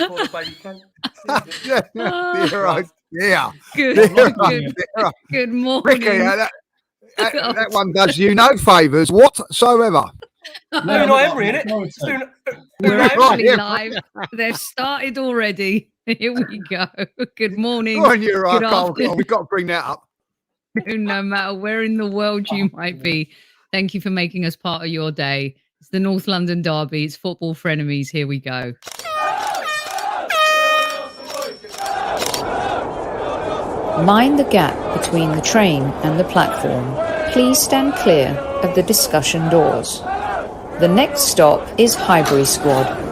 before the baby came. Good morning. Ricky, that one does you no favours whatsoever. Unai Emery, innit? We're actually live. They've started already. Here we go. Good morning. Oh, you're right. We've got to bring that up. No matter where in the world you might be, thank you for making us part of your day. It's the North London Derby. It's football frenemies. Here we go. Mind the gap between the train and the platform. Please stand clear of the discussion doors. The next stop is Highbury Squad.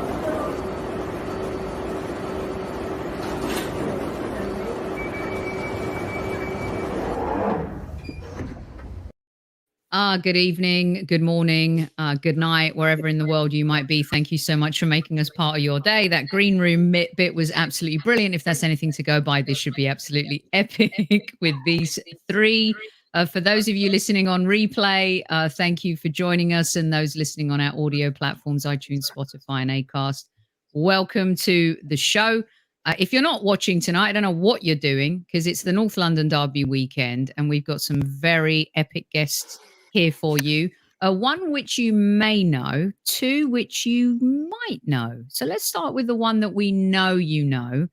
Good evening, good morning, good night, wherever in the world you might be. Thank you so much for making us part of your day. That green room bit was absolutely brilliant. If there's anything to go by, this should be absolutely epic with these three. For those of you listening on replay, thank you for joining us, and those listening on our audio platforms, iTunes, Spotify, and Acast, welcome to the show. If you're not watching tonight, I don't know what you're doing, because it's the North London Derby weekend, and we've got some very epic guests here for you. One which you may know, two which you might know. So let's start with the one that we know you know.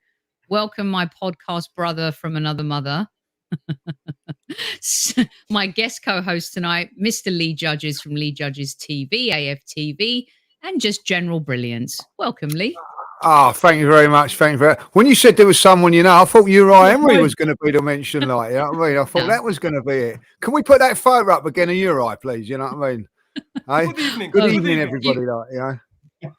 Welcome, my podcast brother from another mother. My guest co-host tonight, Mr. Lee Judges from Lee Judges TV, AFTV, and just general brilliance. Welcome, Lee. Oh, thank you very much. Thank you very much. When you said there was someone, you know, I thought Uri Emery was going to be the mention, like, you know what I mean? I thought that was going to be it. Can we put that photo up again of Uri, please? You know what I mean? Hey? Good evening, everybody. Like, you know.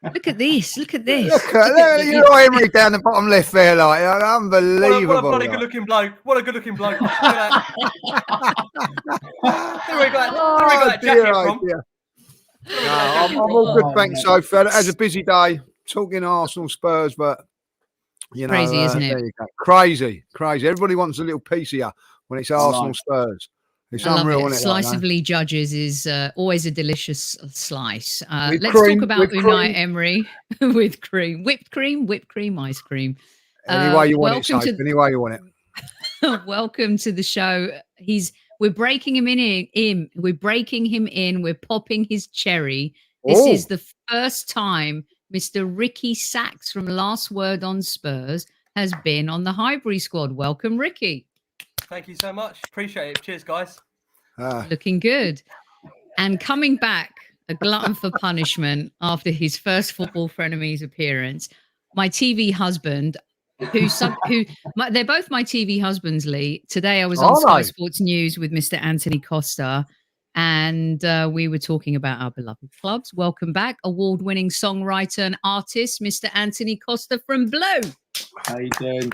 Look at this. Look at this. Look at Uri Emery down the bottom left there, like, unbelievable. What a good looking bloke. What a good looking bloke. Where we got that jacket from? I'm all good, thanks, Sophie. It was a busy day. Talking Arsenal, Spurs, but you know, crazy, isn't it? Crazy. Everybody wants a little piece of you when it's Arsenal, Spurs. It's unreal, isn't it? Slice of Lee Judges is always a delicious slice. Let's cream, talk about Unai Emery with cream, whipped cream, ice cream. Any way you want it, Sophie. Any way you want it. Welcome to the show. We're breaking him in. We're breaking him in. We're popping his cherry. This is the first time Mr. Ricky Sachs from Last Word On Spurs has been on the Highbury Squad. Welcome, Ricky. Thank you so much. Appreciate it. Cheers, guys. Looking good. And coming back, a glutton for punishment after his first football frenemies appearance, my TV husband, they're both my TV husbands, Lee. Today I was on Sky Sports News with Mr. Antony Costa, and we were talking about our beloved clubs. Welcome back, award-winning songwriter and artist, Mr. Antony Costa from Blue. How you doing?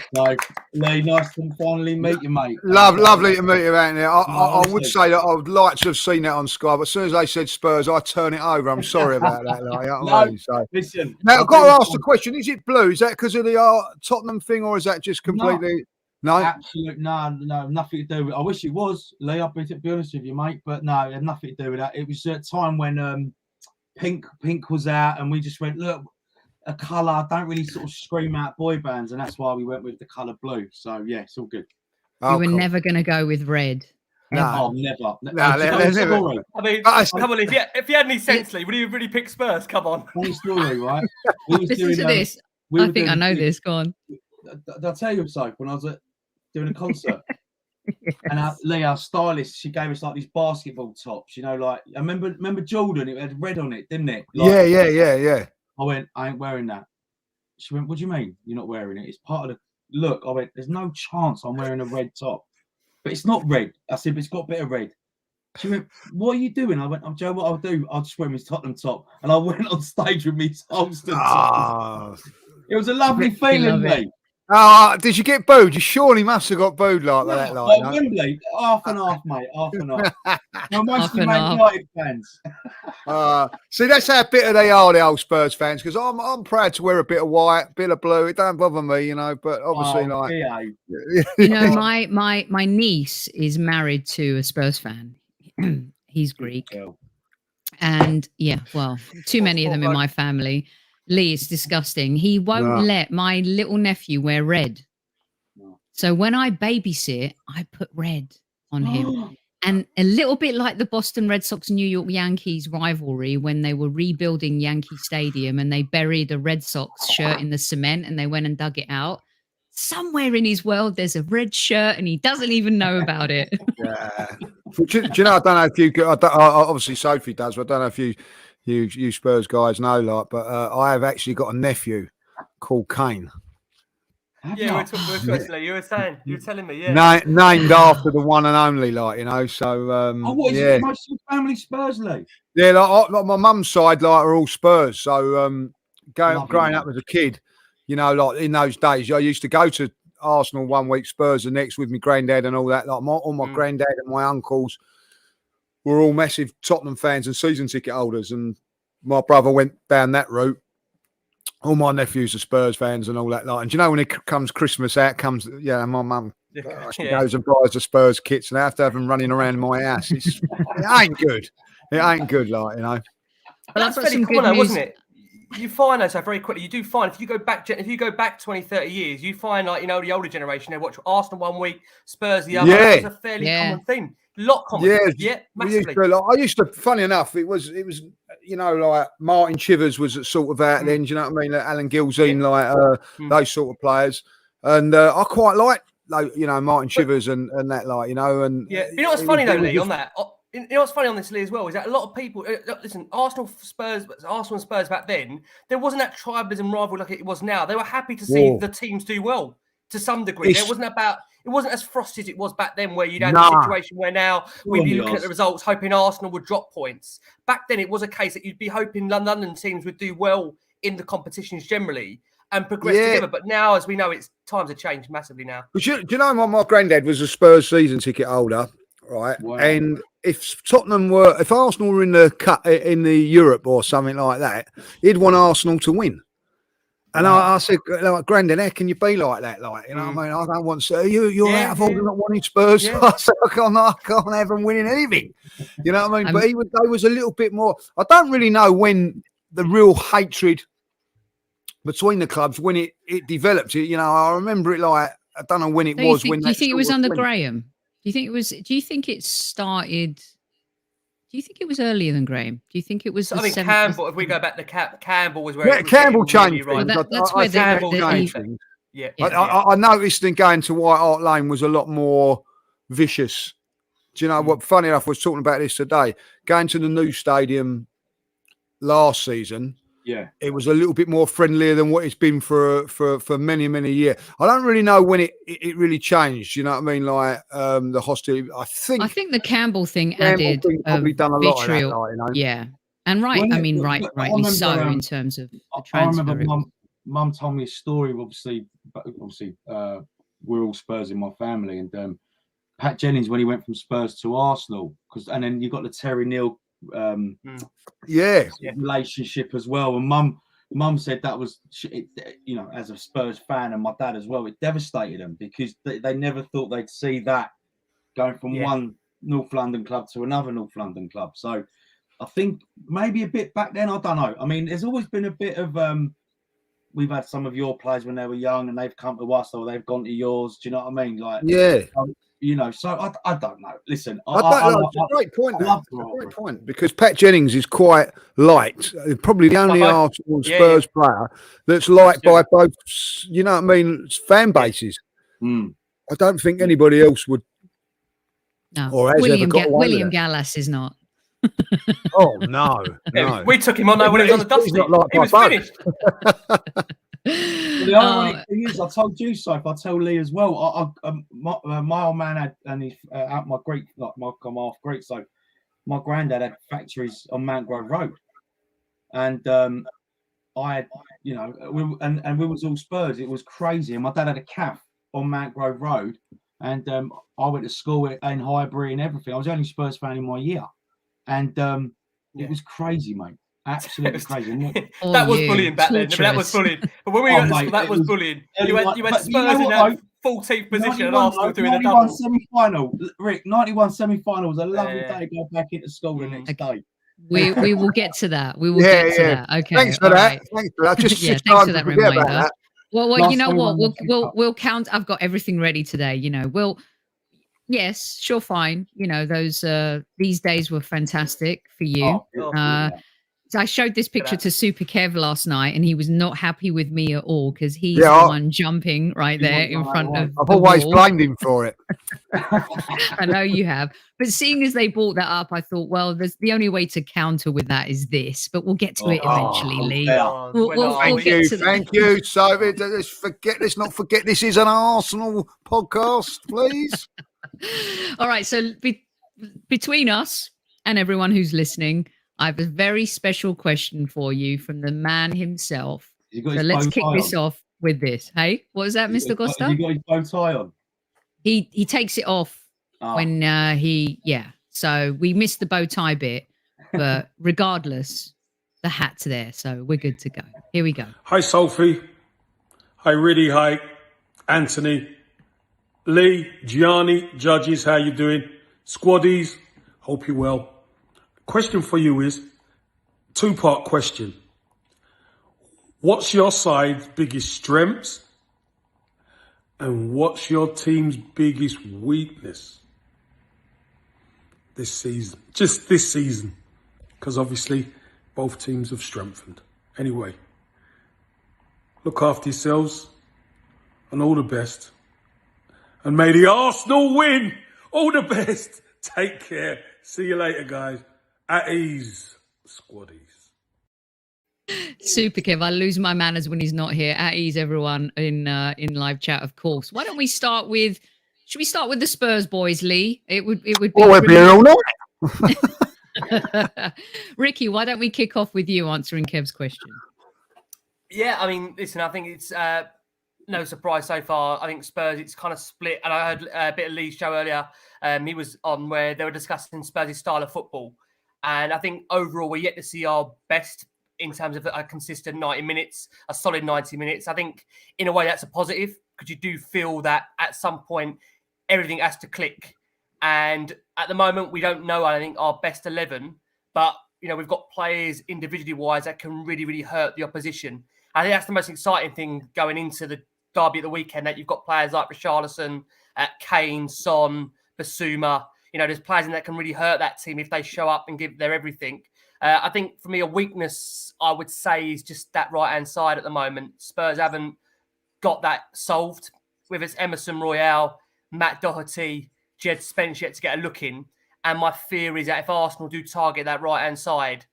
Lee, nice to finally meet you, mate. Lovely to meet you, Anthony. I would say that I would like to have seen that on Sky, but as soon as they said Spurs, I turn it over. I'm sorry about that. Like, you know what I mean? So, listen. Now, I've got to ask the question, is it Blue? Is that because of the Tottenham thing, or is that just completely... No? Absolutely, no, nothing to do with it. I wish it was, Lee, I'll be honest with you, mate, but no, it had nothing to do with that. It was a time when Pink was out, and we just went, look, a colour, don't really sort of scream out boy bands, and that's why we went with the colour blue. So, yeah, it's all good. You were never going to go with red. No, never. I mean, come on, if you had any sense, Lee, would you really pick Spurs? Come on. Funny story, right? Listen to this. I think I know this. Go on. I'll tell you something. When I was doing a concert, and Lee, our stylist, she gave us like these basketball tops. You know, like I remember Jordan. It had red on it, didn't it? Like, yeah. I went, I ain't wearing that. She went, what do you mean you're not wearing it? It's part of the look. I went, there's no chance I'm wearing a red top, but it's not red. I said, but it's got a bit of red. She went, what are you doing? I went, I'm Joe. What I'll do, I'll just wear my Tottenham top, and I went on stage with me Holston top. It was a lovely feeling, mate. Did you get booed? You surely must have got booed like that. Like that. Wembley, half and half, mate. Half and half. No, mostly Man United fans. See, that's how bitter they are, the old Spurs fans. Because I'm proud to wear a bit of white, a bit of blue. It don't bother me, you know. But obviously, you know, my niece is married to a Spurs fan. He's Greek, and yeah, well, too many of them in my family. Lee, it's disgusting. He won't let my little nephew wear red. So when I babysit, I put red on him. And a little bit like the Boston Red Sox New York Yankees rivalry when they were rebuilding Yankee Stadium and they buried a Red Sox shirt in the cement and they went and dug it out. Somewhere in his world, there's a red shirt and he doesn't even know about it. Yeah. Do you know, I don't know if you, obviously Sophie does, but I don't know if you Spurs guys know, like, but I have actually got a nephew called Kane. Yeah, we're talking. You were telling me, yeah. Named after the one and only, like, you know. So, what is it? Most of the family Spurs, Lee? Yeah, like my mum's side, like, are all Spurs. So, growing up as a kid, you know, like in those days, I used to go to Arsenal one week, Spurs the next, with my granddad and all that. Like, all my granddad and my uncles were all massive Tottenham fans and season ticket holders, and my brother went down that route. All my nephews are Spurs fans and all that. Like, and you know, when it comes Christmas, out comes, my mum goes and buys the Spurs kits, and I have to have them running around my house. It ain't good. It ain't good, like, you know. But that's fairly common, though, wasn't it? You find that so very quickly. You do find if you go back 20, 30 years, you find, like, you know, the older generation, they watch Arsenal one week, Spurs the other. Yeah. It's a fairly common thing. Massively. I used to. Funny enough, it was. You know, like Martin Chivers was sort of out then. Do you know what I mean? Like Alan Gilzine, like those sort of players, and I quite like you know, Martin Chivers and that, like, you know. And you know what's funny though, Lee, on that. You know what's funny on this, Lee, as well, is that a lot of people listen. Arsenal and Spurs back then, there wasn't that tribalism rivalry like it was now. They were happy to see the teams do well to some degree. It wasn't as frosty as it was back then, where you'd have a situation where now we'd be looking at the results, hoping Arsenal would drop points. Back then, it was a case that you'd be hoping London teams would do well in the competitions generally and progress together. But now, as we know, times have changed massively now. Do you know, my granddad was a Spurs season ticket holder, right? Wow. And if Arsenal were in the Europe or something like that, he'd want Arsenal to win. And I said, like, Granddad, how can you be like that? Like, you know what I mean? I don't want to. You're out of order not wanting Spurs. Yeah. I said, I can't have them winning anything. You know what I mean? But they was a little bit more. I don't really know when the real hatred between the clubs, when it developed. You know, I remember it like, I don't know when it was. Do you think it was under Graham? Do you think it started? Do you think it was earlier than Graham? Do you think it was? I think Campbell. If we go back to Campbell, was where Campbell changed really things. That's where Campbell changed. I noticed then going to White Hart Lane was a lot more vicious. Do you know what? Funny enough, I was talking about this today. Going to the new stadium last season, it was a little bit more friendlier than what it's been for many, many years. I don't really know when it really changed. You know what I mean? Like the hostility. I think the Campbell thing added probably done a lot of that, you know? Yeah, and rightly so in terms of the transfer. I remember Mum told me a story. Obviously, we're all Spurs in my family, and Pat Jennings, when he went from Spurs to Arsenal, and then you got the Terry Neal relationship as well, and mum said that was, you know, as a Spurs fan and my dad as well, it devastated them because they never thought they'd see that going from one North London club to another North London club. So I think maybe a bit back then, I don't know. I mean, there's always been a bit of we've had some of your players when they were young and they've come to us or they've gone to yours. Do you know what I mean? Like, you know, so I don't know. Listen, it's a great point. It's a great point because Pat Jennings is quite liked. Probably the only Arsenal and Spurs player that's liked by both. You know what I mean? Fan bases. I don't think anybody else would. No, William Gallas is not. Oh no! We took him on when he was on the dusty. He was finished. The ironic thing is, I told you so. If I tell Lee as well, my old man had, and he's out my Greek, like I'm half Greek, so my granddad had factories on Mount Grove Road, and I had, you know, we was all Spurs. It was crazy, and my dad had a cafe on Mount Grove Road, and I went to school in Highbury and everything. I was the only Spurs fan in my year, and it was crazy, mate. Absolutely crazy. That was bullying back then. That was bullying. But when we got to school, that was bullying. You had Spurs in that 14th position and Arsenal doing a double. 91 semi-final. Rick, 91 semi-final was a lovely day. Go back into school the next day. We will get to that. We will get to that. Okay. Thanks for that. Right. Thanks for that. Just yeah, just thanks time for to that forget about reminder. that. Well, you know what? We'll count. I've got everything ready today. Yes, sure, fine. Those these days were fantastic for you. So I showed this picture to Super Kev last night, and he was not happy with me at all because he's the one jumping right there in front of. I've always blamed him for it. I know you have, but seeing as they brought that up, I thought, well, the only way to counter with that is this. But we'll get to it eventually, Lee. We'll get to that. Thank you. So let's not forget this is an Arsenal podcast, please. All right. So between us and everyone who's listening, I have a very special question for you from the man himself. So let's kick this off with this. Hey, what was that, Mr. Costa? You got his bow tie on. He takes it off when So we missed the bow tie bit, but regardless, the hat's there, so we're good to go. Here we go. Hi, Sophie. Hi, Riddy. Hi, Anthony. Lee, Gianni, judges, how you doing? Squaddies, hope you're well. Question for you is, two-part question. What's your side's biggest strengths? And what's your team's biggest weakness this season? Just this season. Because obviously, both teams have strengthened. Anyway, look after yourselves and all the best. And may the Arsenal win. All the best. Take care. See you later, guys. At ease, Squaddies. Super Kev, I lose my manners when he's not here. At ease, everyone in live chat, of course. Why don't we start with? Should we start with the Spurs boys, Lee? It would be. Oh, we're here all night. Ricky, why don't we kick off with you answering Kev's question? Yeah, I mean, listen, I think it's no surprise so far. I think Spurs, it's kind of split. And I heard a bit of Lee's show earlier. He was on where they were discussing Spurs' style of football. And I think overall, we're yet to see our best in terms of a consistent 90 minutes, a solid 90 minutes. I think in a way that's a positive because you do feel that at some point everything has to click. And at the moment, we don't know, I think, our best 11. But, we've got players individually wise that can really, really hurt the opposition. I think that's the most exciting thing going into the derby at the weekend, that you've got players like Richarlison, Kane, Son, Basuma. There's players in that can really hurt that team if they show up and give their everything. I think for me, a weakness, I would say, is just that right-hand side at the moment. Spurs haven't got that solved. Whether it's Emerson Royale, Matt Doherty, Jed Spence yet to get a look in. And my fear is that if Arsenal do target that right-hand side,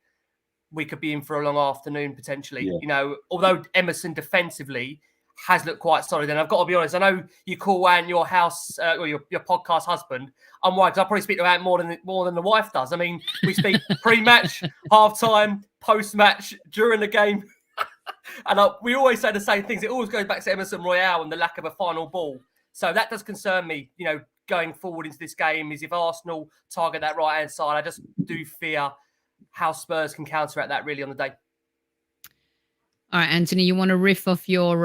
we could be in for a long afternoon potentially. Yeah. Although Emerson defensively has looked quite solid. And I've got to be honest, I know you call Ant your house or your podcast husband. I'm worried because I probably speak to Ant more than the wife does. I mean, we speak pre-match, half-time, post-match, during the game. And we always say the same things. It always goes back to Emerson Royale and the lack of a final ball. So that does concern me, going forward into this game, is if Arsenal target that right-hand side, I just do fear how Spurs can counteract that really on the day. All right, Anthony, you want to riff off your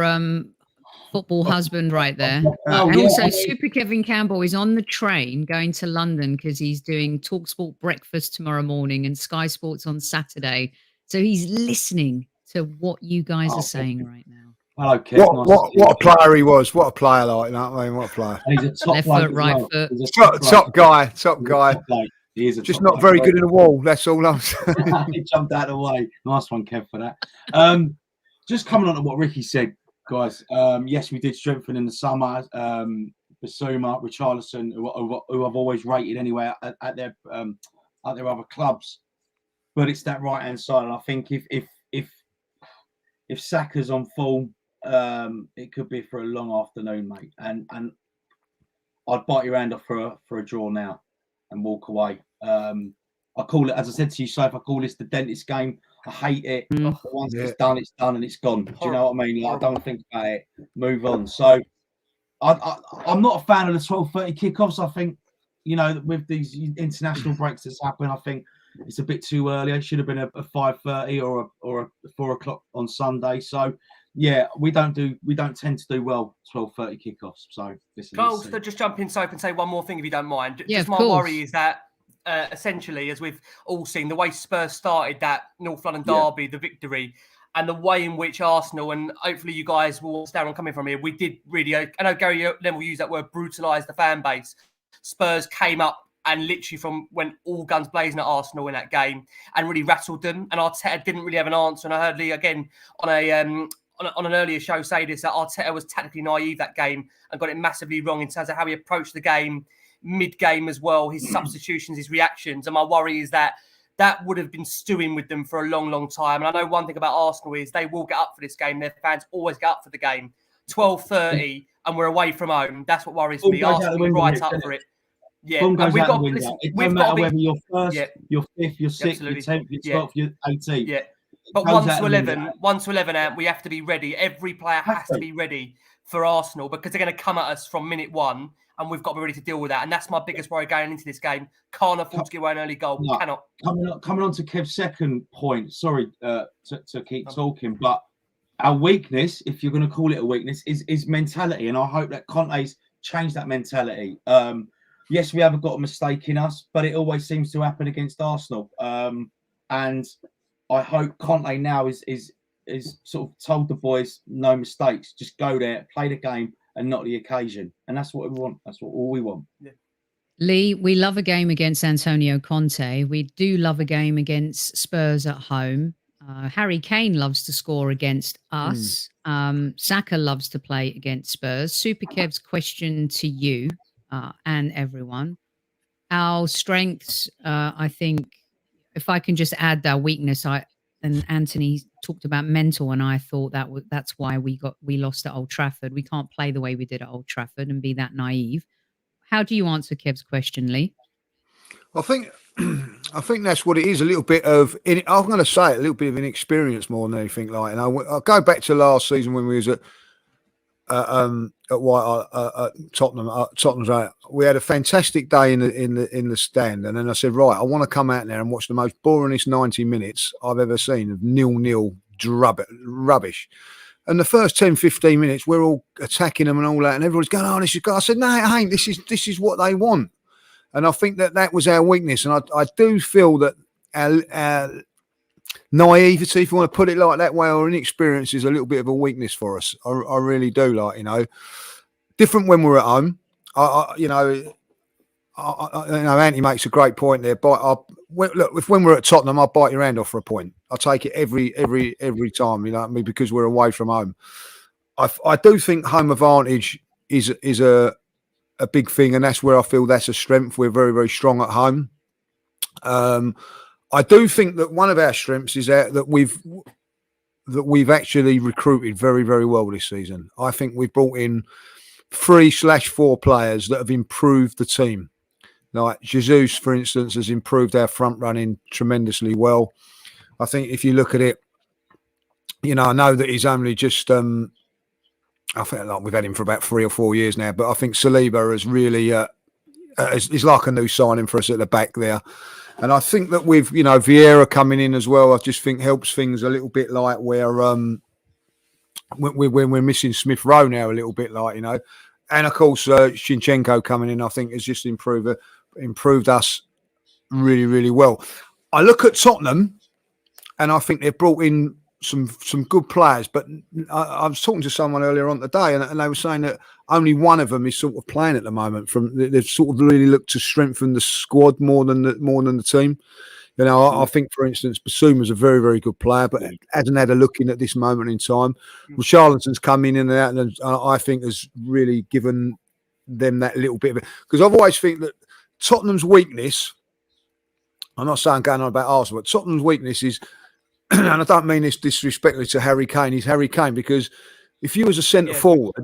football husband right there? And also, Super Kevin Campbell is on the train going to London because he's doing TalkSport breakfast tomorrow morning and Sky Sports on Saturday. So he's listening to what you guys are saying right now. Hello, Kev. What a player he was. What a player, like that. I mean, what a player. And he's a top left foot, right foot. Top guy. He is just not very good in the wall. That's all I'm saying. He jumped out of the way. Nice one, Kev, for that. Just coming on to what Ricky said, guys. Yes, we did strengthen in the summer. Basuma, Richarlison, who I've always rated anyway at their other clubs. But it's that right hand side, and I think if Saka's on form, it could be for a long afternoon, mate. And I'd bite your hand off for a draw now and walk away. I call it, as I said to you, Soph, I call this the dentist game. I hate it. But once it's done and it's gone. Do you know what I mean? Like, I don't think about it. Move on. So I'm not a fan of the 12:30 kickoffs. I think, with these international breaks that's happened, I think it's a bit too early. It should have been a 5:30 or a 4 o'clock on Sunday. So yeah, we don't tend to do well 12:30 kickoffs. So I'll just jump in, Soap, and say one more thing if you don't mind. Yeah, just my worry is that essentially, as we've all seen, the way Spurs started that North London derby, the victory, and the way in which Arsenal, and hopefully you guys will understand where I'm coming from here, we did really, I know Gary Neville used that word, brutalise the fan base. Spurs came up and literally went all guns blazing at Arsenal in that game and really rattled them. And Arteta didn't really have an answer. And I heard Lee again on an earlier show say this, that Arteta was tactically naive that game and got it massively wrong in terms of how he approached the game, mid-game as well, his substitutions, his reactions. And my worry is that would have been stewing with them for a long, long time. And I know one thing about Arsenal is they will get up for this game. Their fans always get up for the game. 12:30 and we're away from home. That's what worries me. Arsenal will be right up for it. Yeah, and we've got to listen. It doesn't matter whether you're first, you're fifth, you're sixth, you're 10th, you're 12th, you're 18th. Yeah, but 1 to 11, we have to be ready. Every player has to be ready for Arsenal because they're going to come at us from minute one, and we've got to be ready to deal with that. And that's my biggest worry going into this game. Can't afford to give away an early goal. No, Cannot. Coming on to Kev's second point. Sorry to keep talking, but our weakness, if you're going to call it a weakness, is mentality, and I hope that Conte's changed that mentality. Yes, we haven't got a mistake in us, but it always seems to happen against Arsenal. And I hope Conte now is sort of told the boys, no mistakes, just go there, play the game and not the occasion. And that's what we want. That's all we want. Yeah. Lee, we love a game against Antonio Conte. We do love a game against Spurs at home. Harry Kane loves to score against us. Saka loves to play against Spurs. Super Kev's question to you and everyone. Our strengths, I think, if I can just add our weakness, and Antony talked about mental, and I thought that's why we lost at Old Trafford. We can't play the way we did at Old Trafford and be that naive. How do you answer Kev's question, Lee? I think that's what it is. A little bit of, I'm going to say it, a little bit of inexperience more than anything like. And I'll go back to last season when we was at Tottenham. We had a fantastic day in the stand, and then I said, right, I want to come out there and watch the most boringest 90 minutes I've ever seen of 0-0 rubbish. And the first 10, 15 minutes, we're all attacking them and all that, and everyone's going, "Oh, this is good." I said, "No, it ain't. This is what they want." And I think that was our weakness, and I do feel that our naivety, if you want to put it like that way, or inexperience is a little bit of a weakness for us. I really do, different when we're at home. Anthony makes a great point there. Look, when we're at Tottenham, I'll bite your hand off for a point. I'll take it every time, you know what I mean, because we're away from home. I do think home advantage is a big thing, and that's where I feel that's a strength. We're very, very strong at home. I do think that one of our strengths is that we've actually recruited very, very well this season. I think we've brought in 3/4 players that have improved the team. Like Jesus, for instance, has improved our front running tremendously well. I think if you look at it, I know that he's only just, I think like we've had him for about 3 or 4 years now, but I think Saliba has really, is like a new signing for us at the back there. And I think that with, Vieira coming in as well, I just think helps things a little bit like where, when we're missing Smith Rowe now a little bit and of course Zinchenko coming in, I think has just improved us really, really well. I look at Tottenham and I think they've brought in some good players, but I was talking to someone earlier on today and they were saying that only one of them is sort of playing at the moment. They've sort of really looked to strengthen the squad more than the team. I think, for instance, Basuma's a very, very good player, but hasn't had a look in at this moment in time. Richarlison's come in and out, and I think has really given them that little bit of it. Because I've always think that Tottenham's weakness, I'm not saying going on about Arsenal, but Tottenham's weakness is, and I don't mean this disrespectfully to Harry Kane, he's Harry Kane, because if you was a centre forward,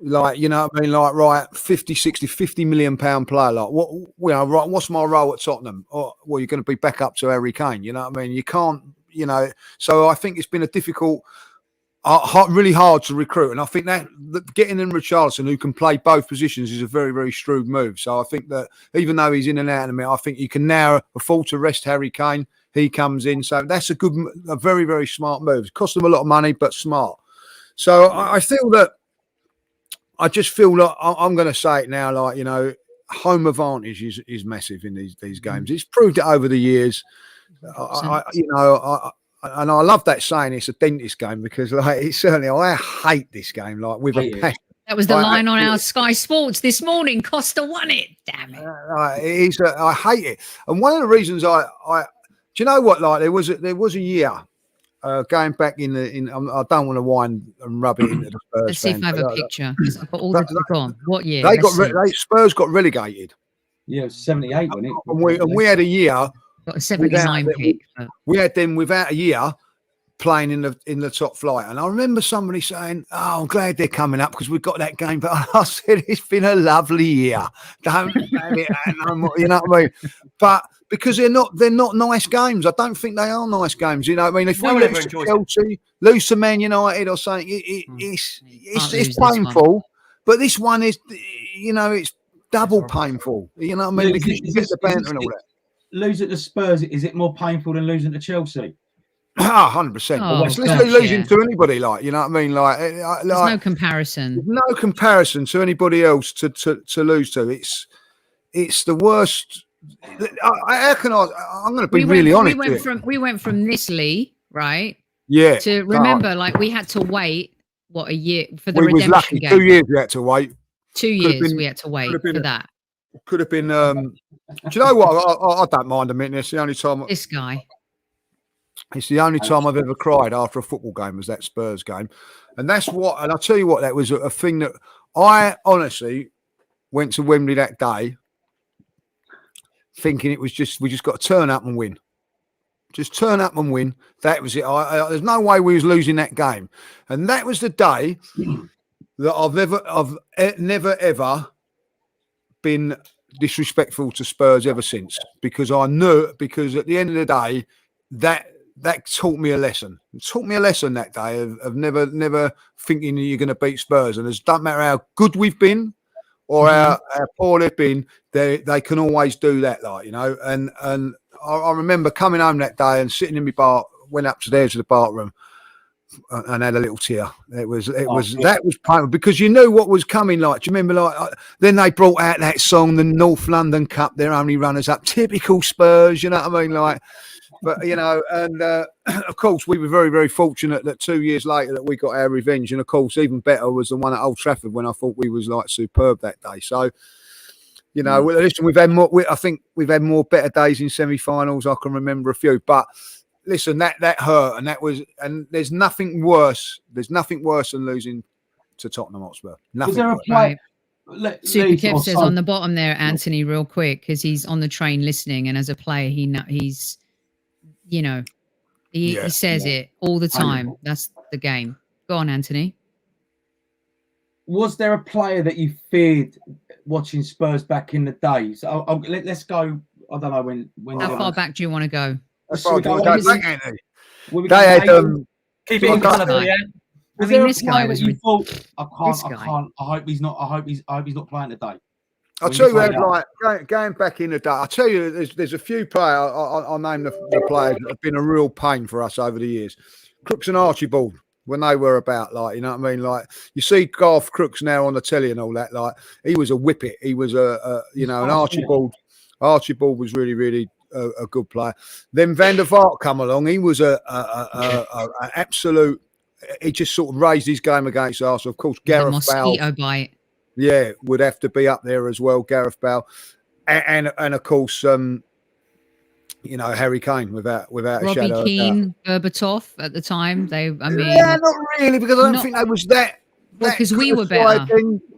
right, 50, 60, 50 million pound player, right, what's my role at Tottenham? Well, you're going to be back up to Harry Kane, you know what I mean? You can't, so I think it's been a difficult, really hard to recruit. And I think that getting in Richarlison, who can play both positions, is a very, very shrewd move. So I think that even though he's in and out of it, I think you can now afford to rest Harry Kane. He comes in. So that's a very, very smart move. It cost them a lot of money, but smart. So I feel that, I just feel like I'm going to say it now, home advantage is massive in these games. It's proved it over the years. And I love that saying it's a dentist game because, like, it's certainly I hate this game like with a passion. That was the line on our Sky Sports this morning. Costa won it. Damn it! I hate it, and one of the reasons do you know what? Like there was a year going back in. I don't want to whine and rub it into the Spurs. Let's see if I have a picture. I've got all the on. What year? Spurs got relegated. Yeah, it was 78, wasn't it? And we had a year. Got a 79 pick. We had them without a year playing in the top flight, and I remember somebody saying, "Oh, I'm glad they're coming up because we've got that game." But I said, "It's been a lovely year." Don't you know what I mean? But because they're not nice games. I don't think they are nice games. You know what I mean? If we lose to Chelsea, lose to Man United or something, it's painful. But this one is, you know, it's double painful. You know what I mean? Because you get the banter and all that. Losing to Spurs, is it more painful than losing to Chelsea? 100%. It's literally losing to anybody, like, you know what I mean? Like, there's no comparison. There's no comparison to anybody else to lose to. It's the worst. I'm going to be really honest. We went from this, Lee, right? Yeah. To remember, like, we had to wait a year for the redemption was lucky. game. 2 years we had to wait. 2 years we had to wait for that. Could have been. Do you know what? I don't mind admitting it's the only time. This guy. It's the only time I've ever cried after a football game was that Spurs game, and that's what. And I'll tell you what, that was a thing that I honestly went to Wembley that day, thinking it was we just got to turn up and win. Just turn up and win. That was it. There's no way we was losing that game, and that was the day that I've never ever been disrespectful to Spurs ever since, because I knew, because at the end of the day that taught me a lesson. It taught me a lesson that day of never thinking that you're going to beat Spurs, and it doesn't matter how good we've been or how poor they've been, they can always do that, like, you know. And I remember coming home that day and sitting in my bar, went upstairs to the bathroom and had a little tear. That was painful because you knew what was coming. Like, do you remember? Like, then they brought out that song, the North London Cup. They're only runners up. Typical Spurs. You know what I mean? Like, but you know, and of course, we were very, very fortunate that 2 years later that we got our revenge. And of course, even better was the one at Old Trafford when I thought we was like superb that day. So, you know, listen, we've had more. I think we've had more better days in semi-finals. I can remember a few, but. Listen, that hurt, and there's nothing worse. There's nothing worse than losing to Tottenham Hotspur. Nothing. Was there a play? Super Kev says on the bottom there, Anthony, real quick, because he's on the train listening, and as a player, he's, you know, he says it all the time. That's the game. Go on, Anthony. Was there a player that you feared watching Spurs back in the days? Let's go. I don't know when. How far back do you want to go? That's right. Keep it in colour, yeah. I mean, this guy was. You thought, I can't. I hope he's not. I hope he's not playing today. I'll tell you, like going back in the day. I'll tell you, there's a few players. I'll name the players that have been a real pain for us over the years. Crooks and Archibald, when they were about, like, you know what I mean. Like, you see Garth Crooks now on the telly and all that. Like, he was a whippet. He was an Archibald. Archibald was really, really. A good player. Then Van der Vaart come along. He was an absolute. He just sort of raised his game against Arsenal. Of course, Gareth Bale. Bite. Yeah, would have to be up there as well. Gareth Bale, and of course, you know, Harry Kane without a shadow. Robbie Keane, Berbatov at the time. Not really, because I don't think they was that. Because we were better.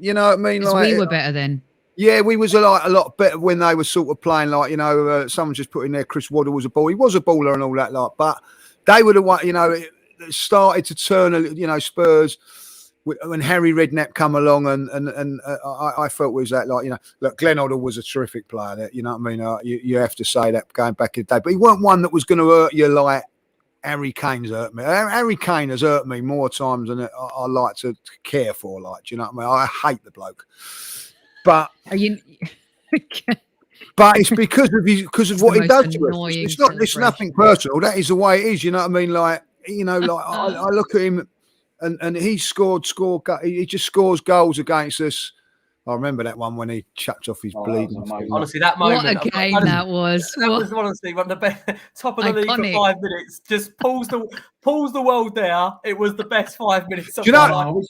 You know what I mean? Like, we were better then. Yeah, we was a lot better when they were sort of playing, like, you know, someone just put in there, Chris Waddle was a ball. He was a baller and all that, like, but they were the one, you know, it started to turn, you know, Spurs when Harry Redknapp come along, and I felt was that, like, you know, look, Glenn Hoddle was a terrific player. That, you know what I mean? You have to say that going back in the day, but he weren't one that was going to hurt you like Harry Kane's hurt me. Harry Kane has hurt me more times than I like to care for. Like, do you know what I mean? I hate the bloke. But but it's because of what he does to us. It's nothing personal. That is the way it is. You know what I mean? Like, you know, like I look at him, and he he just scores goals against us. I remember that one when he chucked off his Oh, bleeding. that was amazing. Honestly, that moment. What a game that was. That was honestly one of the best. Top of the league Iconic. for 5 minutes. Just pulls the world there. It was the best 5 minutes. Of Do you know- my life.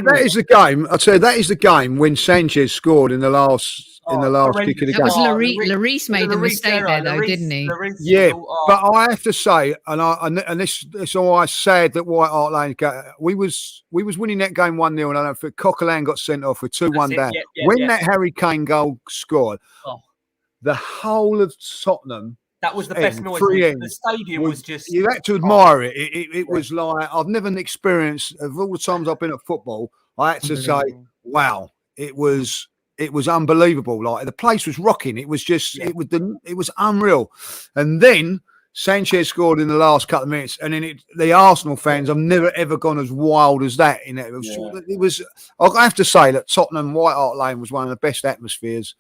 That is the game. I'd say that is the game when Sanchez scored in the last kick of the That was game. Lloris made the mistake there, though, didn't he? Yeah, but I have to say, and this it's always sad that White Hart Lane we was winning that game 1-0, and I don't think Coquelin got sent off with 2-1 down. When that Harry Kane goal scored, the whole of Tottenham. That was the best noise. The stadium was just. You had to admire it. It was like I've never experienced of all the times I've been at football. I had to say, wow, it was unbelievable. Like the place was rocking. It was just it was unreal. And then Sanchez scored in the last couple of minutes, and then the Arsenal fans have never ever gone as wild as that. In it, it was. I have to say that Tottenham White Hart Lane was one of the best atmospheres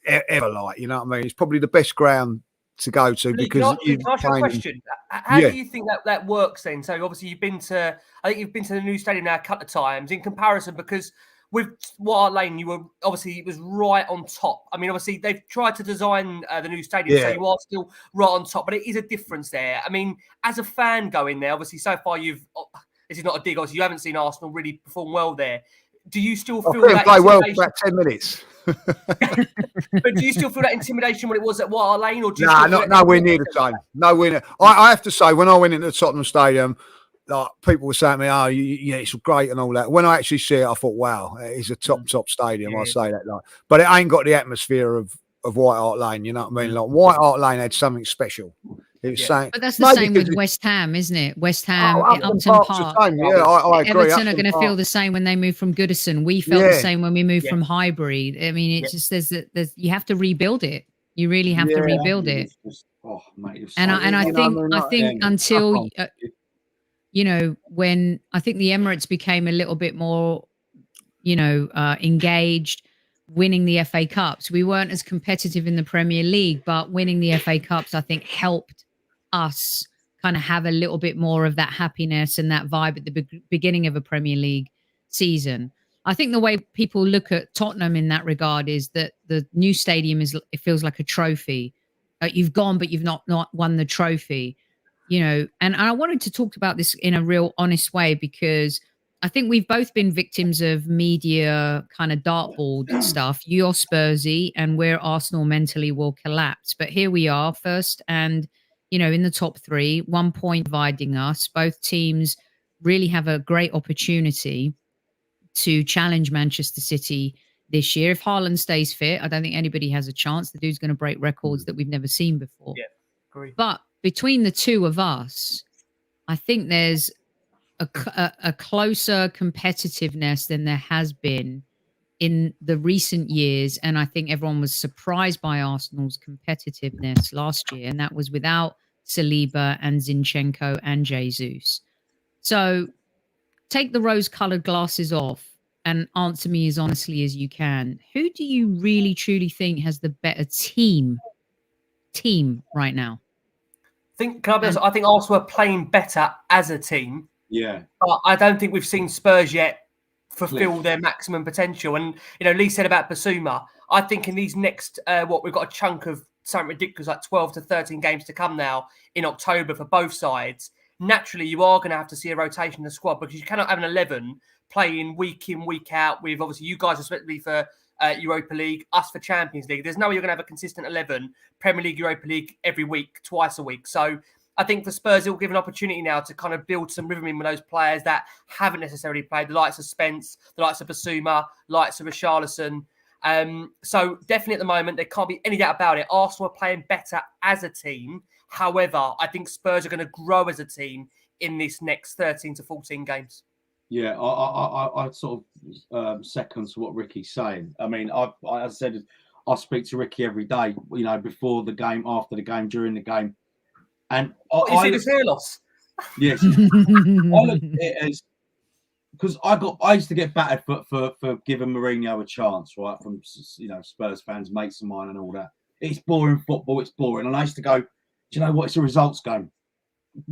ever. Like, you know what I mean? It's probably the best ground to go to because can I ask you a question? How do you think that works then? So obviously I think you've been to the new stadium now a couple of times in comparison, because with White Hart Lane, it was right on top. I mean, obviously they've tried to design the new stadium so you are still right on top, but it is a difference there. I mean, as a fan going there, obviously so far this is not a dig, obviously you haven't seen Arsenal really perform well there. Do you still feel that play well for about 10 minutes? But do you still feel that intimidation when it was at White Hart Lane? Or do you nowhere near the same. Nowhere near. I have to say, when I went into the Tottenham Stadium, like people were saying to me, "Oh, yeah, it's great and all that." When I actually see it, I thought, "Wow, it's a top stadium." I say that, like, but it ain't got the atmosphere of White Hart Lane. You know what I mean? Like White Hart Lane had something special. It was saying, but that's the same with West Ham, isn't it? West Ham, Upton Park. I agree. Everton are going to feel the same when they move from Goodison. We felt the same when we moved from Highbury. I mean, it's just there's you have to rebuild it. You really have to rebuild it. I think until when I think the Emirates became a little bit more, engaged, winning the FA Cups. We weren't as competitive in the Premier League, but winning the FA Cups, I think, helped us kind of have a little bit more of that happiness and that vibe at the beginning of a Premier League season. I think the way people look at Tottenham in that regard is that the new stadium it feels like a trophy. You've gone, but you've not won the trophy, and I wanted to talk about this in a real honest way, because I think we've both been victims of media kind of dartboard stuff. You're Spursy and we're Arsenal mentally will collapse. But here we are first and, in the top 3, 1 point dividing us. Both teams really have a great opportunity to challenge Manchester City this year. If Haaland stays fit, I don't think anybody has a chance. The dude's going to break records that we've never seen before. Yeah, agree. But between the two of us, I think there's a closer competitiveness than there has been in the recent years. And I think everyone was surprised by Arsenal's competitiveness last year. And that was without Saliba and Zinchenko and Jesus. So take the rose-colored glasses off and answer me as honestly as you can. Who do you really, truly think has the better team right now? I think Arsenal are playing better as a team. Yeah. But I don't think we've seen Spurs yet fulfill their maximum potential. And, Lee said about Basuma, I think in these next, we've got a chunk of something ridiculous, like 12 to 13 games to come now in October for both sides. Naturally, you are going to have to see a rotation in the squad, because you cannot have an 11 playing week in, week out with, obviously, you guys especially for Europa League, us for Champions League. There's no way you're going to have a consistent 11, Premier League, Europa League every week, twice a week. So I think for Spurs, it will give an opportunity now to kind of build some rhythm in with those players that haven't necessarily played, the likes of Spence, the likes of Basuma, likes of Richarlison. So definitely at the moment, there can't be any doubt about it. Arsenal are playing better as a team. However, I think Spurs are going to grow as a team in this next 13 to 14 games. Yeah, I sort of second to what Ricky's saying. I mean, as I said, I speak to Ricky every day, before the game, after the game, during the game. And you see this hair loss? Yes. I look at it as, because I used to get battered for giving Mourinho a chance, right? From Spurs fans, mates of mine, and all that. It's boring football. It's boring. And I used to go, do you know what? It's a results game.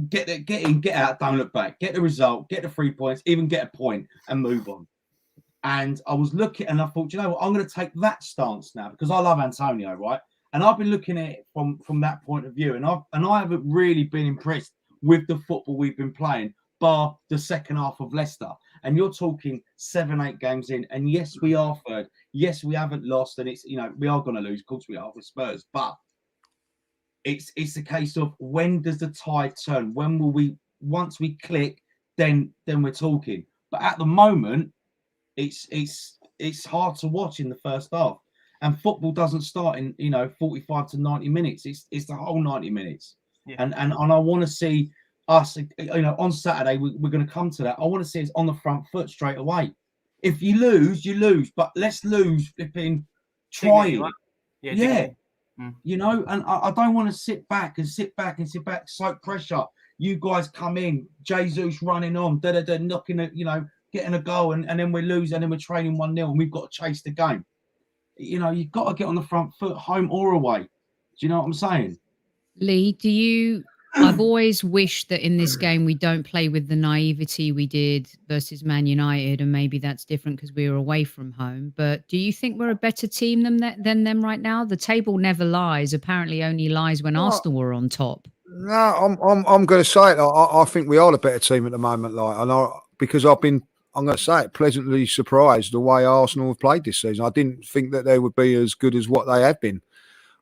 Get in, get out. Don't look back. Get the result. Get the 3 points. Even get a point and move on. And I was looking, and I thought, you know what, I'm going to take that stance now because I love Antonio, right? And I've been looking at it from that point of view, and I haven't really been impressed with the football we've been playing, bar the second half of Leicester. And you're talking 7-8 games in, and yes, we are third. Yes, we haven't lost, and it's, you know, we are going to lose. Of course, we are with Spurs, but it's a case of when does the tide turn? When will we? Once we click, then we're talking. But at the moment, it's hard to watch in the first half, and football doesn't start in 45 to 90 minutes. It's the whole 90 minutes, and I want to see us. On Saturday we're going to come to that. I want to see us on the front foot straight away. If you lose, you lose, but let's lose flipping trying. Right? Yeah. And I don't want to sit back, soak pressure. You guys come in, Jesus running on, knocking it, getting a goal, and then we lose, and then we're training 1-0, and we've got to chase the game. You've got to get on the front foot, home or away. Do you know what I'm saying? Lee, I've always wished that in this game we don't play with the naivety we did versus Man United, and maybe that's different because we were away from home. But do you think we're a better team than them right now? The table never lies. Apparently, only lies when Arsenal were on top. No, I'm going to say it. I think we are the better team at the moment, because I'm going to say it, pleasantly surprised the way Arsenal have played this season. I didn't think that they would be as good as what they have been.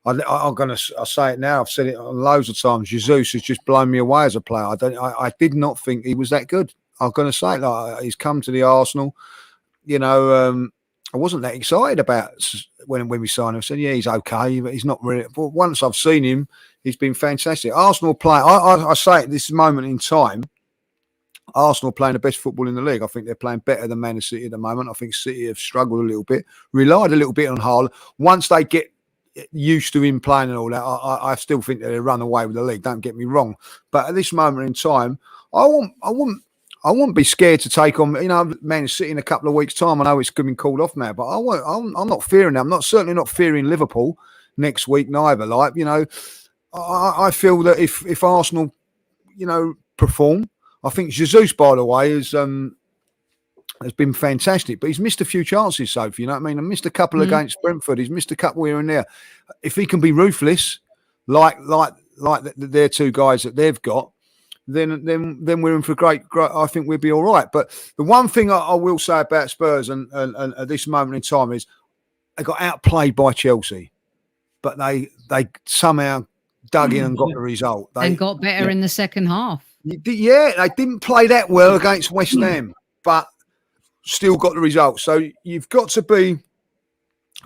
I'll say it now. I've said it loads of times. Jesus has just blown me away as a player. I did not think he was that good. I'm going to say it. He's come to the Arsenal. I wasn't that excited about when we signed him. I said, yeah, he's okay, but he's not really. But once I've seen him, he's been fantastic. Arsenal play. I say at this moment in time, Arsenal playing the best football in the league. I think they're playing better than Man City at the moment. I think City have struggled a little bit, relied a little bit on Haaland. Once they get used to him playing and all that, I still think that they run away with the league. Don't get me wrong, but at this moment in time, I wouldn't be scared to take on Man City in a couple of weeks' time. I know it's been called off now, but I'm not fearing them. I'm certainly not fearing Liverpool next week neither. I feel that if Arsenal perform, I think Jesus, by the way, has been fantastic, but he's missed a few chances, Sophie. You know what I mean? I missed a couple against Brentford. He's missed a couple here and there. If he can be ruthless, like their two guys that they've got, then we're in for great. I think we'll be all right. But the one thing I will say about Spurs and at this moment in time is they got outplayed by Chelsea, but they somehow dug in and got the result. And got better in the second half. Yeah, they didn't play that well against West Ham, but still got the result. So you've got to be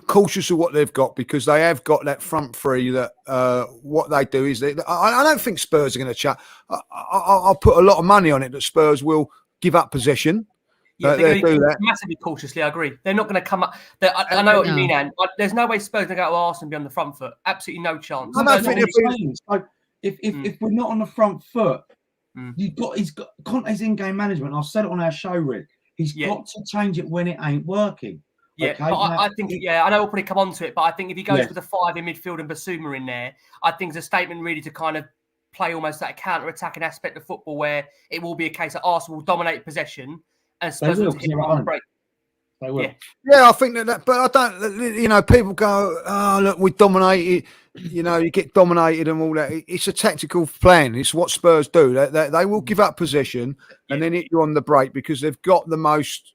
cautious of what they've got, because they have got that front three that what they do is I don't think Spurs are going to chat. I'll put a lot of money on it that Spurs will give up possession. Yeah, they're going to do that massively cautiously. I agree. They're not going to come up. I know what you mean, Anne. There's no way Spurs are going to go to Arsenal and be on the front foot. Absolutely no chance. If we're not on the front foot, he's got Conte's in-game management. I've said it on our show, Rick. He's got to change it when it ain't working. Yeah, okay? but I think, I know we'll probably come on to it, but I think if he goes with the 5 in midfield and Basuma in there, I think it's a statement really to kind of play almost that counter-attacking aspect of football, where it will be a case that Arsenal will dominate possession and Spurs will hit on the break. They will. Yeah, I think that, but I don't, people go, oh, look, we dominated, you get dominated and all that. It's a tactical plan. It's what Spurs do. They will give up possession and then hit you on the break, because they've got the most.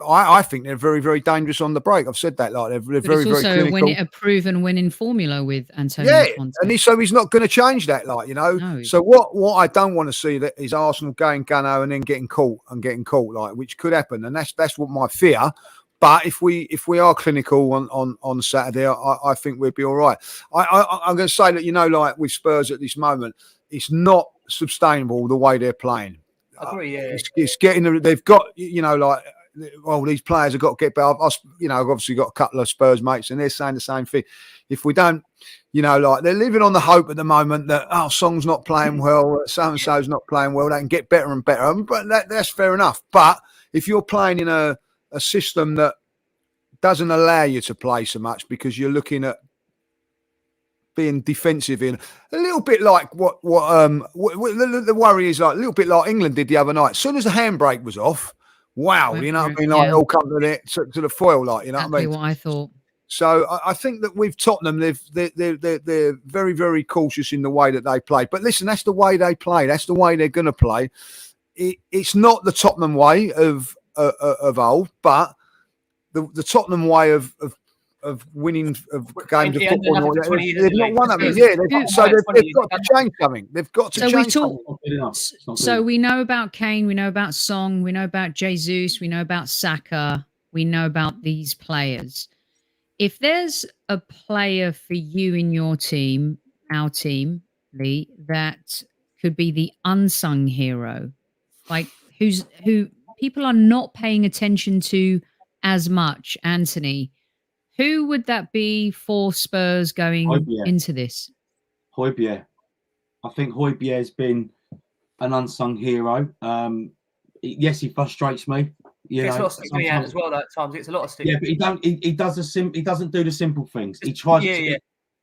I think they're very, very dangerous on the break. I've said that. They're very, very clinical. A proven winning formula with Antony Costa. And so he's not going to change that. No. So what I don't want to see that is Arsenal going gunno and then getting caught, which could happen. And that's what my fear. But if we are clinical on Saturday, I think we'll be all right. I'm going to say that with Spurs at this moment, it's not sustainable the way they're playing. I agree. Yeah. It's getting. They've got these players have got to get better. I've obviously got a couple of Spurs mates, and they're saying the same thing. If we don't, they're living on the hope at the moment that Song's not playing well, so and so's not playing well. They can get better and better, but that's fair enough. But if you're playing in a system that doesn't allow you to play so much, because you're looking at being defensive in a little bit like what the worry is, like a little bit like England did the other night. As soon as the handbrake was off, wow, Went you know for what it, I mean? Like yeah. all come to the foil, like, you know Exactly what I mean? what I thought. So I think that with Tottenham, they're very, very cautious in the way that they play. But listen, that's the way they play. That's the way they're going to play. It's not the Tottenham way of old, but the Tottenham way of winning of games of He hasn't done football. nothing for 20 years, They've not anyway. won them. So Yeah, who- they've got to change something. They've got to So we change talk. something. It's not good enough. It's not good So enough. we know about Kane, we know about Song, we know about Jesus, we know about Saka, we know about these players. If there's a player for you in your team, our team, Lee, that could be the unsung hero, like who people are not paying attention to as much, Anthony, who would that be for Spurs going Højbjerg. into this? Højbjerg. I think Højbjerg has been an unsung hero. Yes, he frustrates me. You Gets a know, lot of stick in the hand as well. Though, at times, it's a lot of stick. Yeah, but he doesn't do the simple things. He tries. Yeah. He's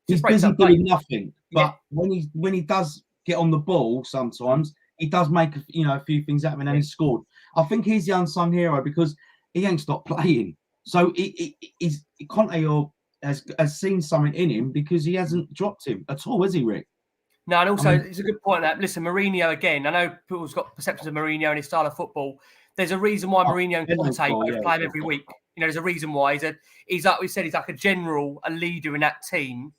Just breaks busy up play. doing nothing. But when he does get on the ball, sometimes he does make a few things happen, and he scored. I think he's the unsung hero because he ain't stopped playing. So he's Conte has seen something in him because he hasn't dropped him at all, has he, Rick? No, and also it's a good point that listen, Mourinho again. I know people's got perceptions of Mourinho and his style of football. There's a reason why Mourinho and Conte both play him every week. You know, there's a reason why he's like we said, he's like a general, a leader in that team,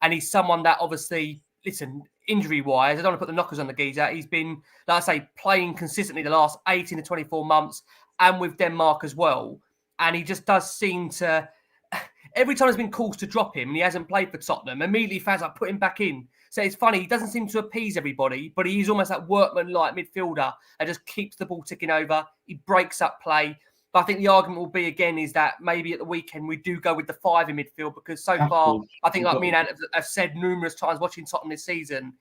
and he's someone that obviously, listen, injury-wise, I don't want to put the knockers on the geezer. He's been, like I say, playing consistently the last 18 to 24 months, and with Denmark as well. And he just does seem to. Every time there's been calls to drop him and he hasn't played for Tottenham, immediately fans like put him back in. So it's funny, he doesn't seem to appease everybody, but he's almost that workman-like midfielder that just keeps the ball ticking over. He breaks up play. But I think the argument will be, again, is that maybe at the weekend we do go with the 5 in midfield because so far, I think like me and Ant have said numerous times watching Tottenham this season,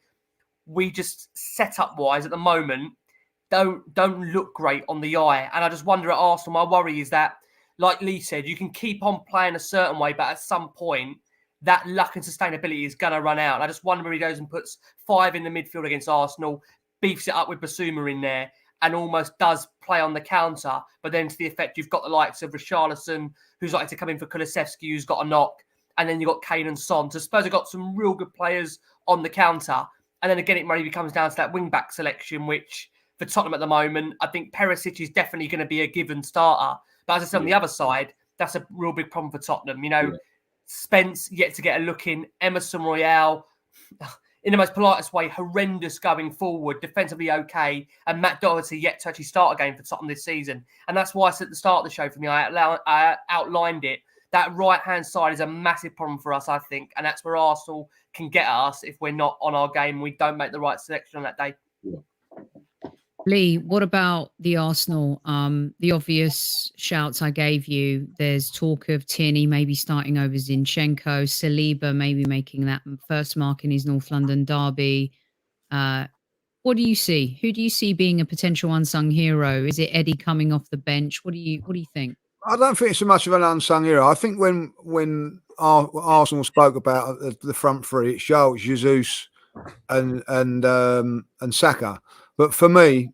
we just set-up-wise at the moment don't look great on the eye. And I just wonder at Arsenal, my worry is that, like Lee said, you can keep on playing a certain way, but at some point, that luck and sustainability is going to run out. And I just wonder if he goes and puts 5 in the midfield against Arsenal, beefs it up with Basuma in there, and almost does play on the counter. But then to the effect, you've got the likes of Richarlison, who's likely to come in for Kulusevski, who's got a knock. And then you've got Kane and Son. So Spurs have got some real good players on the counter. And then again, it maybe comes down to that wing-back selection, which for Tottenham at the moment, I think Perisic is definitely going to be a given starter. But as I said, on the other side, that's a real big problem for Tottenham. You know, Spence yet to get a look in. Emerson Royale, in the most politest way, horrendous going forward, defensively okay. And Matt Doherty yet to actually start a game for Tottenham this season. And that's why I said at the start of the show for me, I outlined it. That right-hand side is a massive problem for us, I think. And that's where Arsenal can get at us if we're not on our game and we don't make the right selection on that day. Yeah. Lee, what about the Arsenal? The obvious shouts I gave you. There's talk of Tierney maybe starting over Zinchenko, Saliba maybe making that first mark in his North London derby. What do you see? Who do you see being a potential unsung hero? Is it Eddie coming off the bench? What do you think? I don't think it's so much of an unsung hero. I think when Arsenal spoke about the front three, it's Charles, Jesus, and Saka. But for me,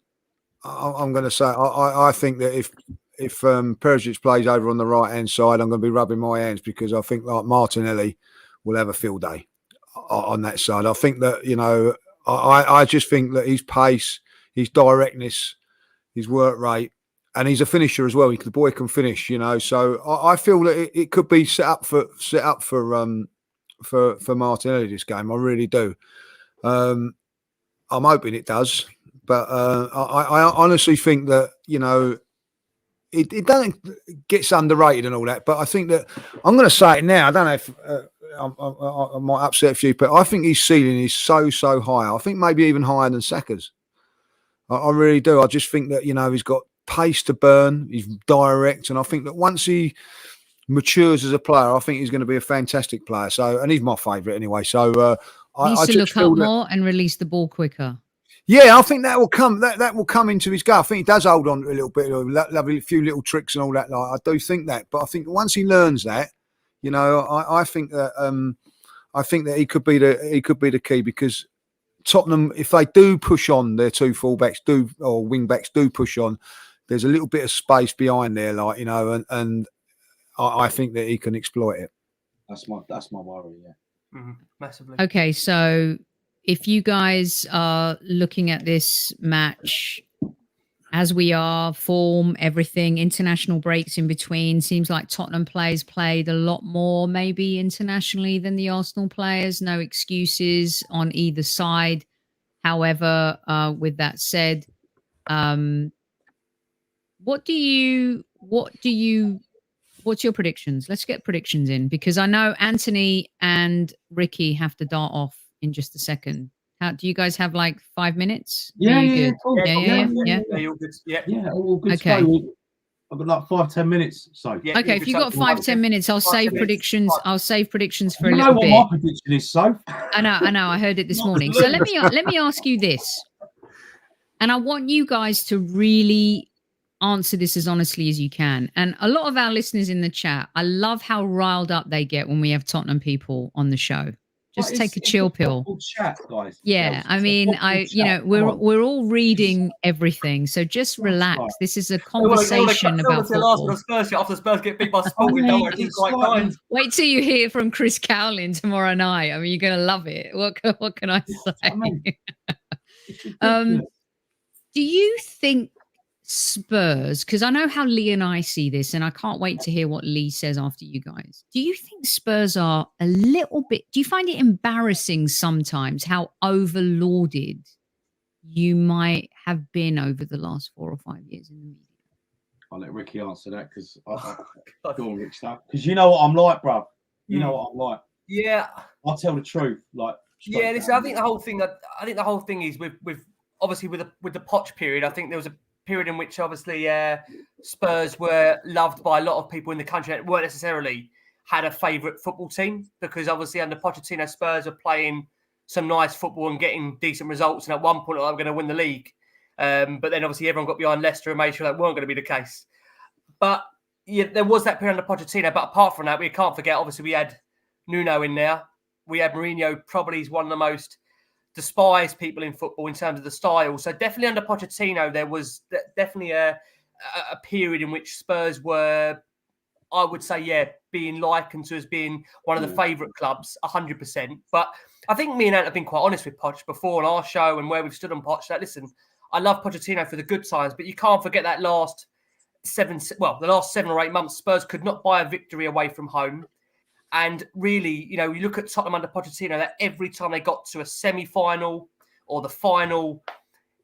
I'm going to say I think that if Perisic plays over on the right hand side, I'm going to be rubbing my hands because I think like Martinelli will have a field day on that side. I think that I just think that his pace, his directness, his work rate, and he's a finisher as well. The boy can finish, So I feel that it could be set up for Martinelli this game. I really do. I'm hoping it does. But I honestly think that, it doesn't gets underrated and all that. But I think that I'm going to say it now. I don't know if I might upset a few, but I think his ceiling is so high. I think maybe even higher than Saka's. I really do. I just think that, he's got pace to burn. He's direct. And I think that once he matures as a player, I think he's going to be a fantastic player. So, and he's my favourite anyway. So He needs to look up more and release the ball quicker. Yeah, I think that will come. That will come into his go. I think he does hold on to a little bit, a few little tricks and all that. Like I do think that, but I think once he learns that, I think that he could be the key because Tottenham, if they do push on, their 2 fullbacks or wing backs do push on, there's a little bit of space behind there, like, you know, and I think that he can exploit it. That's my worry. Yeah. Massively. Okay, so if you guys are looking at this match as we are, form, everything, international breaks in between, seems like Tottenham players played a lot more maybe internationally than the Arsenal players. No excuses on either side. However, with that said, what's your predictions? Let's get predictions in, because I know Antony and Ricky have to dart off in just a second. How do you guys have like 5 minutes? Yeah, good? Cool. Yeah. All good. All good. Okay. I've got like 5-10 minutes. So yeah, okay, if you've got 5-10 minutes, I'll save predictions. I'll save predictions for a little bit. You know what my prediction is, Soph? I know. I heard it this morning. So let me ask you this, and I want you guys to really answer this as honestly as you can. And a lot of our listeners in the chat, I love how riled up they get when we have Tottenham people on the show. Just take a chill pill. Chat, guys. Yeah, I mean, we're all reading everything, so just relax. This is a conversation about football. After Spurs get beat by Sporting, wait till you hear from Chris Cowlin tomorrow night. I mean, you're gonna love it. What can I say? Do you think Spurs, because I know how Lee and I see this, and I can't wait to hear what Lee says after you guys. Do you think Spurs are a little bit, do you find it embarrassing sometimes how overlauded you might have been over the last 4 or 5 years in the media? I'll let Ricky answer that, because because you know what I'm like, bruv. You know what I'm like. Yeah, I'll tell the truth. Like, yeah, listen, I think the whole thing is with obviously with the Poch period. I think there was a period in which obviously Spurs were loved by a lot of people in the country that weren't necessarily had a favourite football team, because obviously under Pochettino, Spurs were playing some nice football and getting decent results, and at one point they were going to win the league. But then obviously everyone got behind Leicester and made sure that weren't going to be the case. But yeah, there was that period under Pochettino. But apart from that, we can't forget, obviously we had Nuno in there. We had Mourinho, probably is one of the most despised people in football in terms of the style. So definitely under Pochettino, there was definitely a period in which Spurs were, I would say, being likened to as being one of the favourite clubs, 100%. But I think me and Ant have been quite honest with Poch before on our show and where we've stood on Poch. That listen, I love Pochettino for the good times, but you can't forget that the last 7 or 8 months, Spurs could not buy a victory away from home. And really, you look at Tottenham under Pochettino, that every time they got to a semi-final or the final,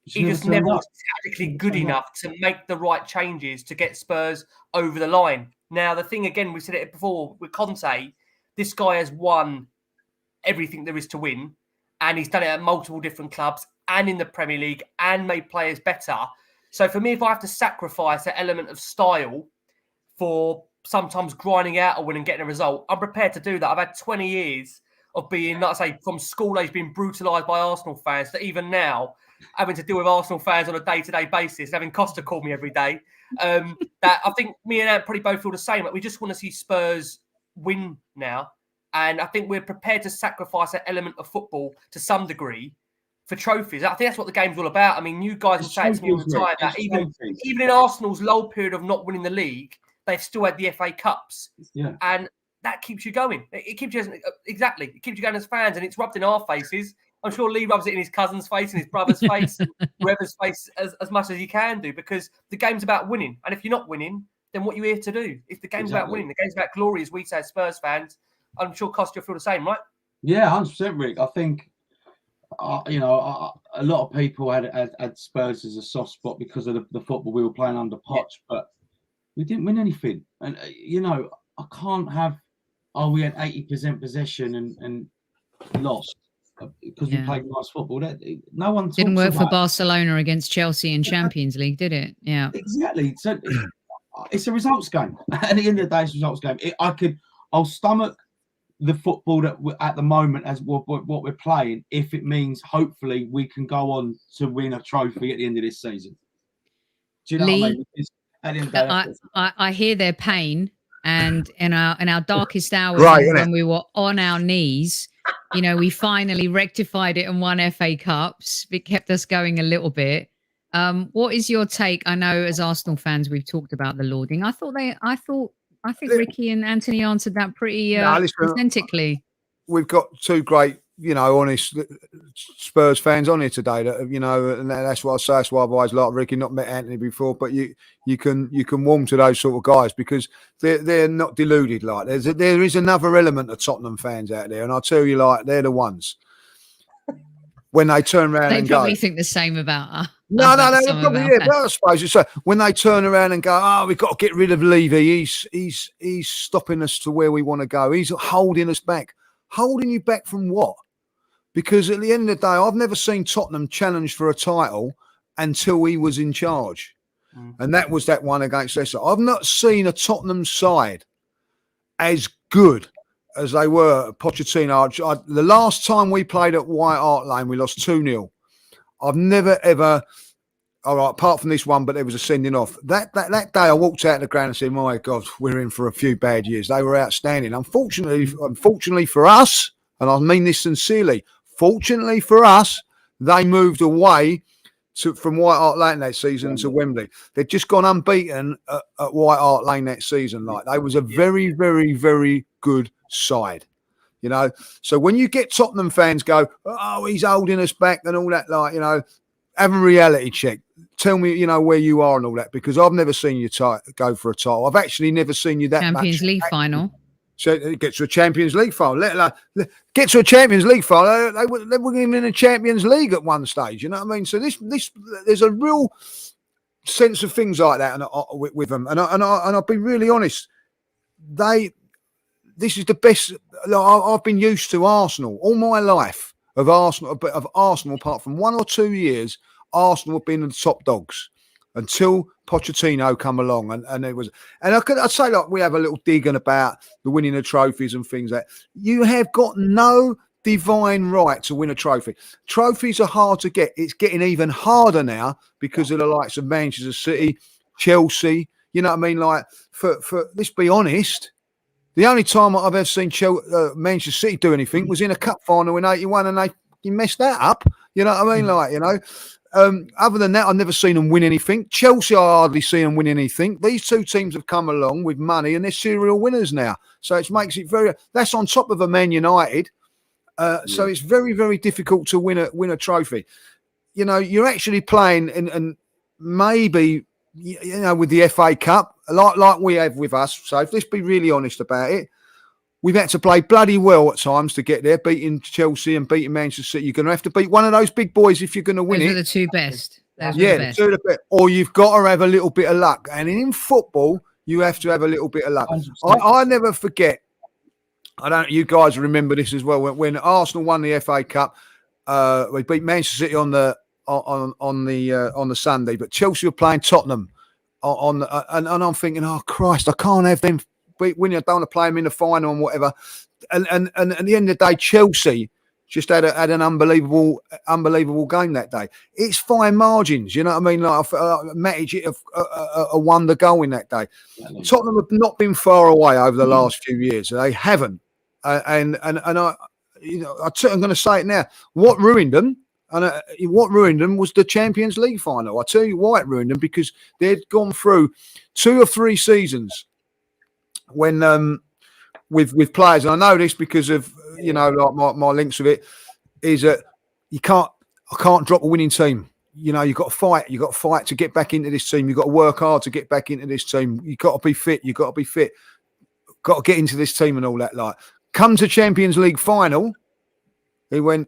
he just never was tactically good enough to make the right changes to get Spurs over the line. Now, the thing, again, we said it before with Conte, this guy has won everything there is to win, and he's done it at multiple different clubs and in the Premier League and made players better. So for me, if I have to sacrifice that element of style for sometimes grinding out a win and getting a result, I'm prepared to do that. I've had 20 years of being, like I say, from school age, being brutalised by Arsenal fans, to even now having to deal with Arsenal fans on a day-to-day basis, having Costa call me every day. That I think me and Ant probably both feel the same. Like, we just want to see Spurs win now. And I think we're prepared to sacrifice that element of football to some degree for trophies. I think that's what the game's all about. I mean, you guys will say it to me all the time that even in Arsenal's low period of not winning the league, they've still had the FA Cups. Yeah. And that keeps you going. It keeps you, it keeps you going as fans, and it's rubbed in our faces. I'm sure Lee rubs it in his cousin's face and his brother's face, and whoever's face as much as he can do, because the game's about winning. And if you're not winning, then what are you here to do? If the game's about winning, the game's about glory, as we say as Spurs fans, I'm sure Costa will feel the same, right? Yeah, 100%, Rick. I think, a lot of people had Spurs as a soft spot because of the football we were playing under Poch, but we didn't win anything. And, I can't have, we had 80% possession and lost because we played nice football. No one didn't work for Barcelona against Chelsea in Champions League, did it? Yeah. Exactly. So it's a results game. At the end of the day, it's a results game. I'll stomach the football that at the moment as what we're playing, if it means hopefully we can go on to win a trophy at the end of this season. Do you know what I mean? At the end of the day, I hear their pain, and in our darkest hours, when we were on our knees, we finally rectified it and won FA Cups. It kept us going a little bit. What is your take? I know as Arsenal fans, we've talked about the lauding. I think Ricky and Anthony answered that pretty authentically. We've got two great, honest Spurs fans on here today. That and that's what I say. That's why I've always liked Ricky. Not met Anthony before, but you can warm to those sort of guys because they're not deluded. Like there is another element of Tottenham fans out there, and I tell you, like they're the ones when they turn around. They probably think the same about us. No, probably, yeah. But I suppose it's when they turn around and go, "Oh, we've got to get rid of Levy. He's stopping us to where we want to go. He's holding us back." Holding you back from what? Because at the end of the day, I've never seen Tottenham challenge for a title until he was in charge. And that was that one against Leicester. I've not seen a Tottenham side as good as they were at Pochettino. The last time we played at White Hart Lane, we lost 2-0. I've never, ever... All right, apart from this one, but there was a sending off. That day, I walked out of the ground and said, "My God, we're in for a few bad years." They were outstanding. Unfortunately for us, and I mean this sincerely, fortunately for us, they moved away from White Hart Lane that season to Wembley. They'd just gone unbeaten at White Hart Lane that season. Like they was a very, very, very good side. So when you get Tottenham fans go, "Oh, he's holding us back," and all that, have a reality check. Tell me, where you are and all that, because I've never seen you go for a title. I've actually never seen you that Champions League final. So get to a Champions League final. Get to a Champions League final. They were even in a Champions League at one stage. You know what I mean? So this there's a real sense of things like that with them. And I'll be really honest. This is the best. I've been used to Arsenal all my life of Arsenal, apart from 1 or 2 years. Arsenal have been the top dogs until Pochettino come along, and it was. And I'd say like we have a little digging about the winning of trophies and things like that. You have got no divine right to win a trophy. Trophies are hard to get. It's getting even harder now because of the likes of Manchester City, Chelsea. You know what I mean? Like for let's be honest. The only time I've ever seen Manchester City do anything was in a cup final in '81, and they messed that up. You know what I mean? Other than that, I've never seen them win anything. Chelsea, I hardly see them win anything. These two teams have come along with money, and they're serial winners now. So it makes it very. That's on top of a Man United. So it's very, very difficult to win a trophy. You're actually playing, and maybe with the FA Cup, like we have with us. So let's be really honest about it. We've had to play bloody well at times to get there, beating Chelsea and beating Manchester City. You're going to have to beat one of those big boys if you're going to win it. Those are the two best. The two best. Or you've got to have a little bit of luck. And in football, you have to have a little bit of luck. I never forget. I don't. You guys remember this as well. When Arsenal won the FA Cup, we beat Manchester City on the Sunday, but Chelsea were playing Tottenham and I'm thinking, oh Christ, I can't have them winning. I don't want to play them in the final and whatever. And at the end of the day, Chelsea just had an unbelievable game that day. It's fine margins, you know what I mean? Like Matic won the goal in that day. Tottenham have not been far away over the last few years. They haven't, and I'm going to say it now. What ruined them? And what ruined them was the Champions League final. I tell you why it ruined them, because they'd gone through 2 or 3 seasons when with players, and I know this because of like my links with it, is that I can't drop a winning team. You've got to fight. You've got to fight to get back into this team. You've got to work hard to get back into this team. You've got to be fit. You've got to be fit. Got to get into this team and all that. Like, come to Champions League final, he went,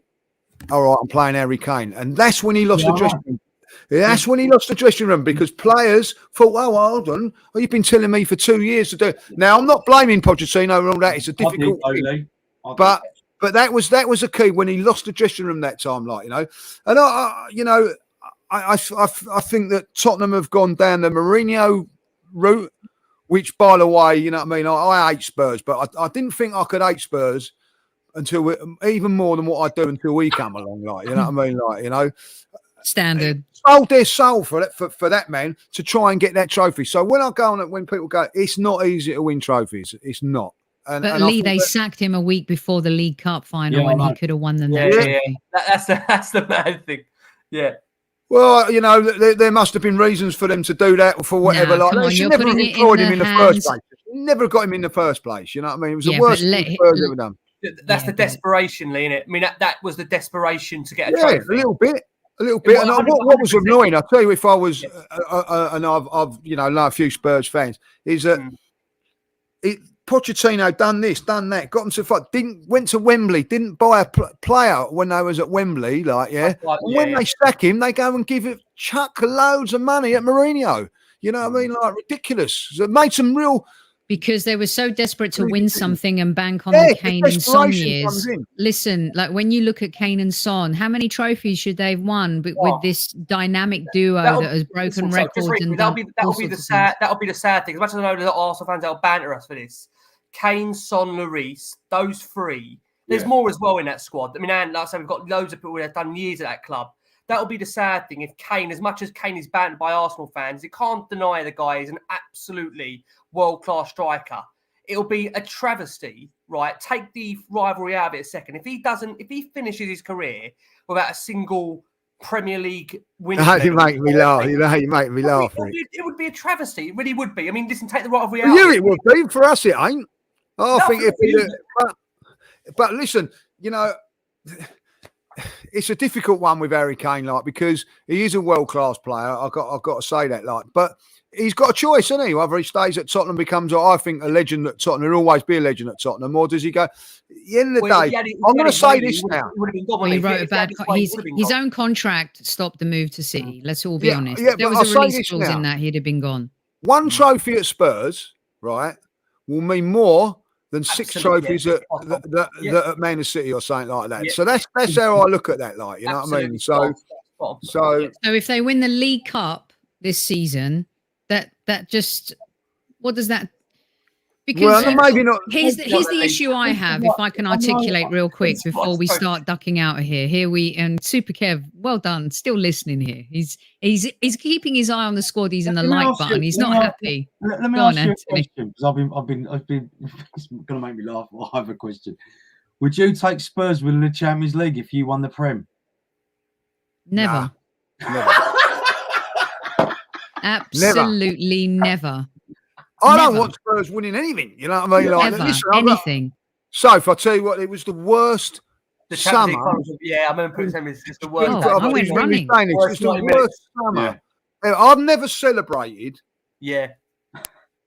all right, I'm playing Harry Kane. And that's when he lost the dressing room. That's when he lost the dressing room, because players thought, oh, hold on, you've been telling me for 2 years to do it. Now, I'm not blaming Pochettino and all that. It's a difficult thing. But that was a key when he lost the dressing room that time, And I think that Tottenham have gone down the Mourinho route, which, by the way, I hate Spurs, but I didn't think I could hate Spurs until even more than what I do until we come along, Standard. Sold their soul for that man to try and get that trophy. So when people go, it's not easy to win trophies. It's not. But Lee, they sacked him a week before the League Cup final when he could have won them that trophy. That's the mad thing. Yeah. Well, you know, there must have been reasons for them to do that for whatever. Nah, like, come they on, should you're never have putting it employed in him in the the first hands. place. Never got him in the first place. You know what I mean? It was Yeah, the worst but thing Spurs ever done. That's Yeah, the but- desperation, Lee, innit? I mean, that was the desperation to get a Yeah, trophy. a little bit. And what was 100%. annoying, I'll tell you, if I was, and I've you know, know a few Spurs fans, is that Pochettino done this, done that, got them to fight, went to Wembley, didn't buy a player when they was at Wembley, like, and when they sack him, they go and give it, chuck loads of money at Mourinho. You know what I mean? Like, ridiculous. So it made some real... Because they were so desperate to win something and bank on Yeah, the Kane and Son desperation years. comes in. Listen, like when you look at Kane and Son, how many trophies should they have won with this dynamic duo that has broken records and that'll done be the sad thing. As much as I know that Arsenal fans will banter us for this, Kane, Son, Lloris, those three. There's more as well in that squad. I mean, and like I said, we've got loads of people that have done years at that club. That'll be the sad thing if Kane, as much as Kane is bantered by Arsenal fans, you can't deny the guy is an absolutely world-class striker. It'll be a travesty, right? Take the rivalry out of it a second. If he finishes his career without a single Premier League win, You make me laugh. You make me laugh. It would be a travesty. It really would be. I mean, listen, take the rivalry out. Yeah, it would be. For us, it ain't. I think it'd be. But listen, you know, it's a difficult one with Harry Kane, like, because he is a world-class player. I've got to say that, like, but he's got a choice, isn't he? Whether he stays at Tottenham, becomes, I think, a legend at Tottenham. He'll always be a legend at Tottenham. Or does he go? At the end of the day, I'm going to say this now. He wrote a bad. His own contract stopped the move to City. Let's all be honest. Yeah, if there was a release clause in that, he'd have been gone. One trophy at Spurs, right, will mean more than six trophies at Man City or something like that. So that's how I look at that, like, you know what I mean? So if they win the League Cup this season, that just, what does that? Because maybe not. Here's the issue I have, if I can articulate real quick before we start ducking out of here. And Super Kev, well done, still listening here. He's keeping his eye on the squad. He's in the like button. He's not happy. Let me ask you a question, because I've been. It's going to make me laugh. I have a question. Would you take Spurs winning the Champions League if you won the Prem? Never. Never. Absolutely never. I don't want Spurs winning anything. You know what I mean? Like, listen, anything. If I tell you what, it was the worst summer. I remember putting them as just the worst. I went running. It was the worst summer. Yeah. I've never celebrated. Yeah.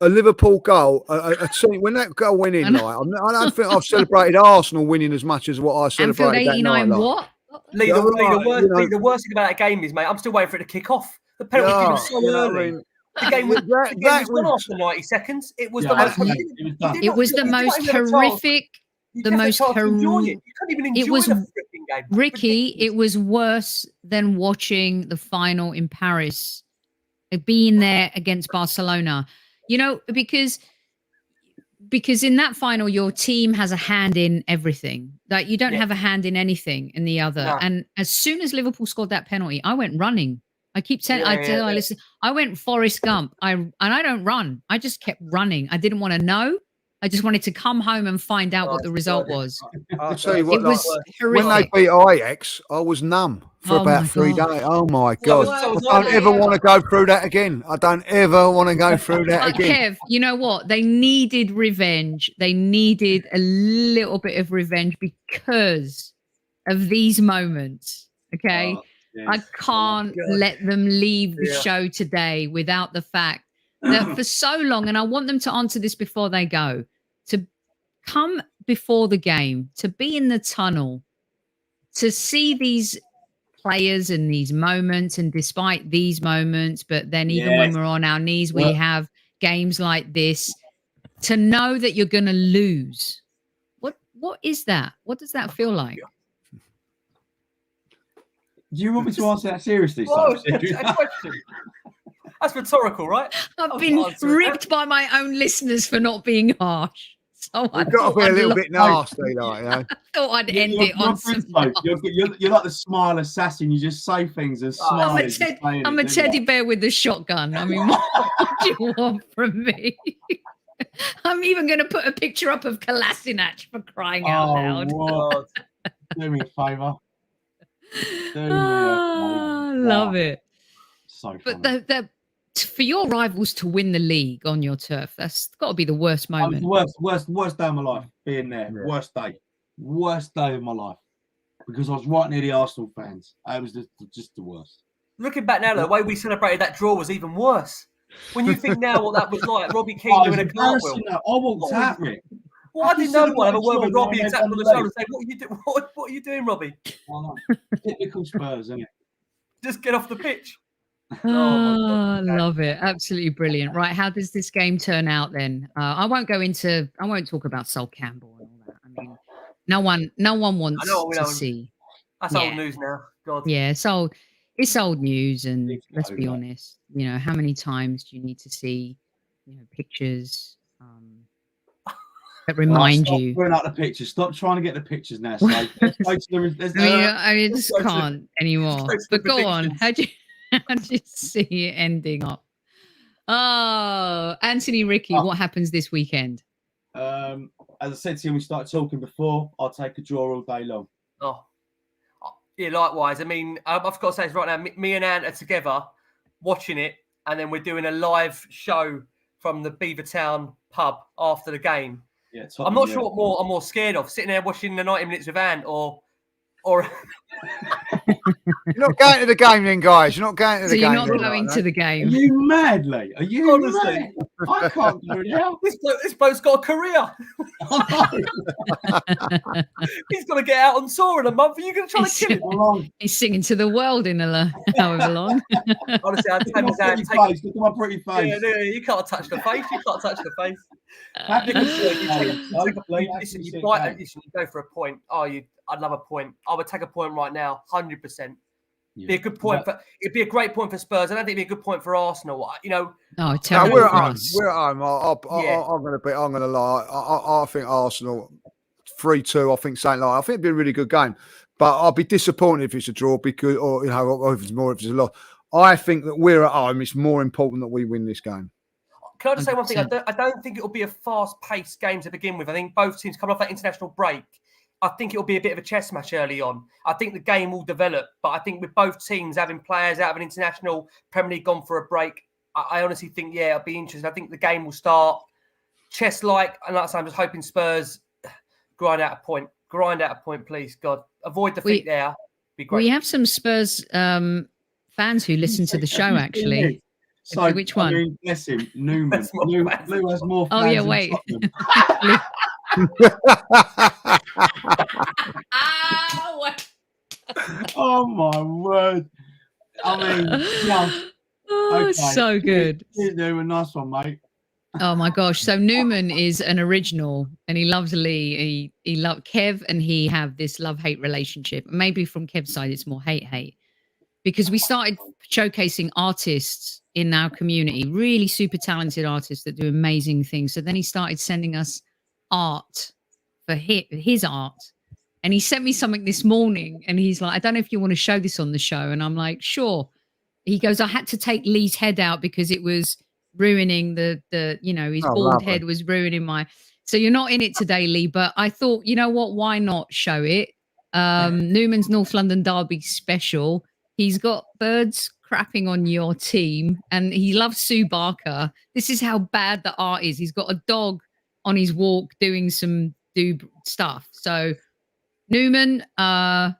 A Liverpool goal, a team, when that goal went in, I don't think I've celebrated Arsenal winning as much as what I celebrated that night. What? Lee, the worst thing about that game is, mate, I'm still waiting for it to kick off. The penalty was so early. The game was gone after 90 seconds. It was the most horrific. The most horrific. It was Ricky. It was worse than watching the final in Paris, being there against Barcelona. You know, because in that final, your team has a hand in everything. Like, you don't have a hand in anything in the other. No. And as soon as Liverpool scored that penalty, I went running. I keep saying, I went Forrest Gump. I don't run. I just kept running. I didn't want to know. I just wanted to come home and find out what the result was. I'll tell you what, it was horrific. When they beat Ajax, I was numb for about 3 days. Oh my God. I don't ever want to go through that again. I don't ever want to go through that again. Kev, you know what? They needed revenge. They needed a little bit of revenge because of these moments. Okay. I can't let them leave the show today without the fact that for so long, and I want them to answer this before they go, to come before the game, to be in the tunnel, to see these players and these moments, and despite these moments, but then even when we're on our knees, we have games like this, to know that you're going to lose. What is that? What does that feel like? Do you want me to answer that seriously? That's rhetorical, right? I've been ripped by my own listeners for not being harsh. So You've got to be a little bit nasty, like, you know? I thought I'd end it on some. You're like the smile assassin. You just say things and smile. I'm a teddy bear with a shotgun. I mean, what do you want from me? I'm even going to put a picture up of Kolasinac, for crying out loud. Do me a favour. Love it. So But funny. for your rivals to win the league on your turf, that's got to be the worst moment. Worst day of my life being there. Yeah. Worst day of my life, because I was right near the Arsenal fans. It was just the worst. Looking back now, though, the way we celebrated that draw was even worse. When you think now what that was like, Robbie Keane doing a cartwheel. I walked out of it. Well, I didn't know one. Have a word with Robbie and tap on the shoulder and say, "What are you doing, Robbie?" Typical Spurs, isn't it? Just get off the pitch. Oh, love it. Absolutely brilliant. Right. How does this game turn out then? I won't talk about Sol Campbell and all that. I mean, no one wants to see. That's old news now. God. Yeah. So it's old news. And let's be honest, how many times do you need to see, pictures that remind you? Stop throwing out the pictures. Stop trying to get the pictures now. I just can't anymore. But go on. How do you see it ending up? Oh, Anthony, Ricky, what happens this weekend? As I said to you, we started talking before. I'll take a draw all day long. Oh, yeah, likewise. I mean, I've got to say this right now. Me and Ant are together watching it, and then we're doing a live show from the Beavertown pub after the game. Yeah, I'm not sure what I'm more scared of, sitting there watching the 90 minutes with Ant or You're not going to the game then, guys. You're not going to the game. You're not going to the game. Are you mad, Lee? Are you honestly? Mad? I can't do it now. This bloke's got a career. He's got to get out on tour in a month. Are you going to try to kill him? He's singing to the world in however long. Honestly, Look at my pretty face. Yeah, you can't touch the face. You can't touch the face. You go for a point. I'd love a point. I would take a point right now, 100%. Be a good point it'd be a great point for Spurs. I don't think it'd be a good point for Arsenal. No, we're at home. We're at home. I'm gonna lie. I think Arsenal 3-2. I think St. I think it'd be a really good game. But I'll be disappointed if it's a draw or if it's a loss. I think that we're at home. It's more important that we win this game. Can I just say one thing? I don't think it'll be a fast-paced game to begin with. I think both teams coming off that international break. I think it'll be a bit of a chess match early on. I think the game will develop, but I think with both teams having players out of an international Premier League gone for a break, I honestly think, it'll be interesting. I think the game will start chess-like, and like I said, I'm just hoping Spurs grind out a point. Grind out a point, please, God. Avoid defeat there. Be great. We have some Spurs fans who listen to the show, actually. So, which one? I mean, bless him, Newman. Lou has more fans. Oh, yeah, wait. Oh my word! I mean, okay. So good. Here's Newman, nice one, mate. Oh my gosh! So Newman is an original, and he loves Lee. He loves Kev, and he have this love-hate relationship. Maybe from Kev's side, it's more hate, because we started showcasing artists in our community, really super talented artists that do amazing things. So then he started sending us art for his art. And he sent me something this morning and he's like, I don't know if you want to show this on the show. And I'm like, sure. He goes, I had to take Lee's head out because it was ruining his bald head was ruining so you're not in it today, Lee, but I thought, you know what, why not show it? Newman's North London Derby special. He's got birds crapping on your team and he loves Sue Barker. This is how bad the art is. He's got a dog on his walk doing some stuff. So Newman, well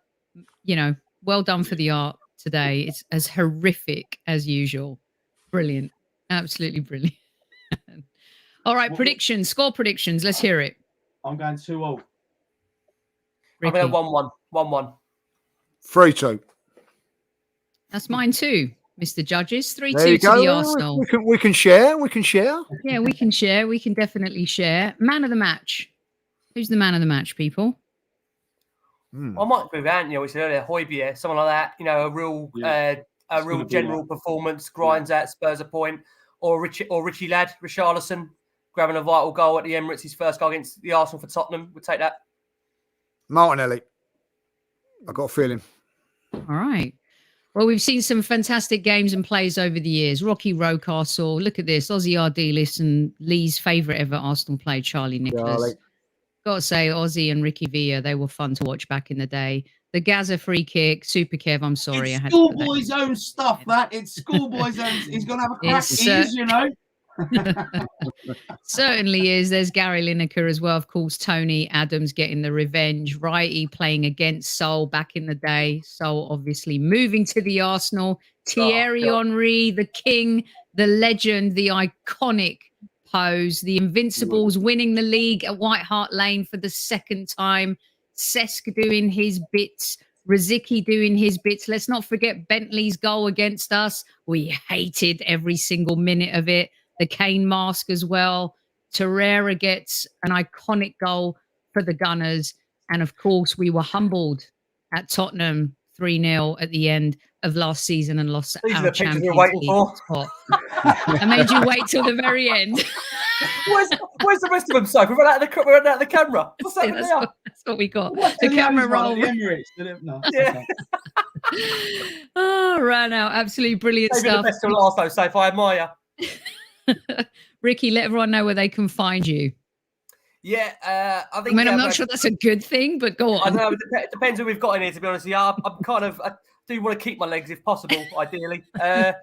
done for the art today. It's as horrific as usual. Brilliant. Absolutely brilliant. All right, score predictions. Let's hear it. I'm going 2-0. I'm going 1-1. 1-1. 3-2. That's mine too, Mr. Judges. 3-2 to the Arsenal. We can share. We can share. Yeah, we can share. We can definitely share. Man of the match. Who's the man of the match, people? I might agree with Ant, we said earlier, Højbjerg, someone like that, a real general performance, grinds out Spurs a point, or Richie Ladd, Richarlison, grabbing a vital goal at the Emirates, his first goal against the Arsenal for Tottenham, would take that. Martinelli. I've got a feeling. All right. Well, we've seen some fantastic games and plays over the years. Rocky Rocastle, look at this, Ozzy Ardiles and Lee's favourite ever Arsenal player, Charlie Nicholas. Got to say, Ozzy and Ricky Villa, they were fun to watch back in the day. The Gaza free kick, Super Kev. I'm sorry, It's I had to put that schoolboy zone stuff. That it's schoolboy zone. He's gonna have a crack. It's, He is, you know. Certainly is. There's Gary Lineker as well. Of course, Tony Adams getting the revenge. Righty playing against Sol back in the day. Sol obviously moving to the Arsenal. Thierry Henry, the king, the legend, the iconic pose. The Invincibles winning the league at White Hart Lane for the second time. Cesc doing his bits. Rosicky doing his bits. Let's not forget Bentley's goal against us. We hated every single minute of it. The Kane mask as well. Torreira gets an iconic goal for the Gunners. And of course, we were humbled at Tottenham 3-0 at the end of last season and lost our Champions League spot. I made you wait till the very end. Where's the rest of them, Sophie? We're out of the camera. What's that? That's what we got. The camera roll. Yeah. Oh, ran out. Absolutely brilliant stuff. The best till last, though, Sophie. I admire. Ricky, let everyone know where they can find you. Yeah, I think. I mean, I'm not sure that's a good thing, but go on. I know it depends who we've got in here. To be honest, yeah, I do want to keep my legs if possible, ideally. At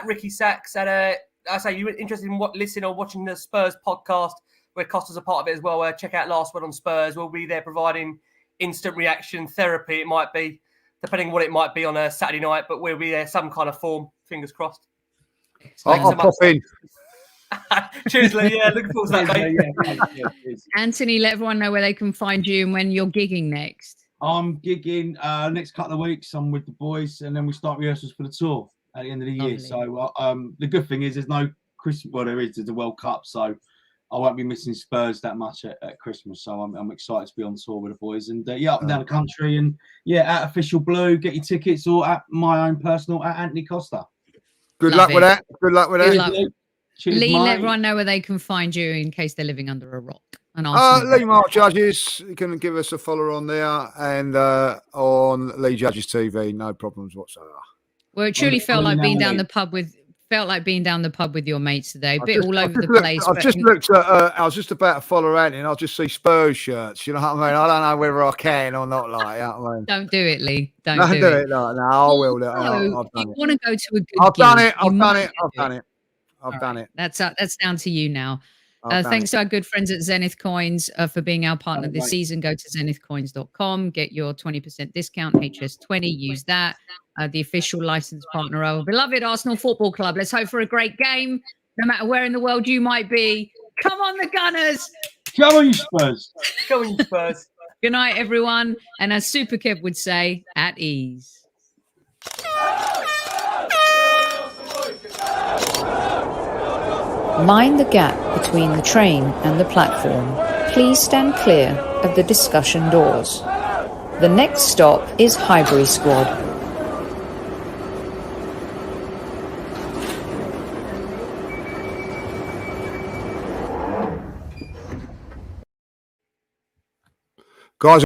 Ricky Sachs, and I say you're interested in listening or watching the Spurs podcast, where Costa's a part of it as well. Check out Last Word on Spurs. We'll be there providing instant reaction therapy. It might be, depending on what it might be on a Saturday night, but we'll be there some kind of form. Fingers crossed. I'll pop in. Cheers, Lee. Yeah, looking forward to that, mate. Anthony, let everyone know where they can find you and when you're gigging next. I'm gigging next couple of weeks. I'm with the boys, and then we start rehearsals for the tour at the end of the year. So the good thing is there's no Christmas. Well, there's the World Cup, so I won't be missing Spurs that much at Christmas. So I'm excited to be on tour with the boys, and up and down the country, and at Official Blue, get your tickets, or at my own personal at Antony Costa. Good luck with that. Good luck with that. Cheers, Lee, mate. let everyone know where they can find you in case they're living under a rock. And Lee Mark Judges, you can give us a follow on there, and on Lee Judges TV, no problems whatsoever. Well, it truly felt like being down the pub with your mates today. A bit all over the place. I've just looked at. I was just about to follow Anthony, and I'll just see Spurs shirts. You know what I mean? I don't know whether I can or not. Like, you know what I mean? Don't do it, Lee. Don't do it. No, I will. I've done it. Want to go to a good I've done gig, it. I've done it. That's down to you now. Thanks to our good friends at Zenith Coins for being our partner this season. Go to zenithcoins.com, get your 20% discount, HS20, use that. The official licensed partner of our beloved Arsenal Football Club. Let's hope for a great game, no matter where in the world you might be. Come on, the Gunners! Come on, you Spurs! Come on, you Spurs! Good night, everyone. And as Super Kev would say, at ease. Mind the gap between the train and the platform. Please stand clear of the discussion doors. The next stop is Highbury Squad.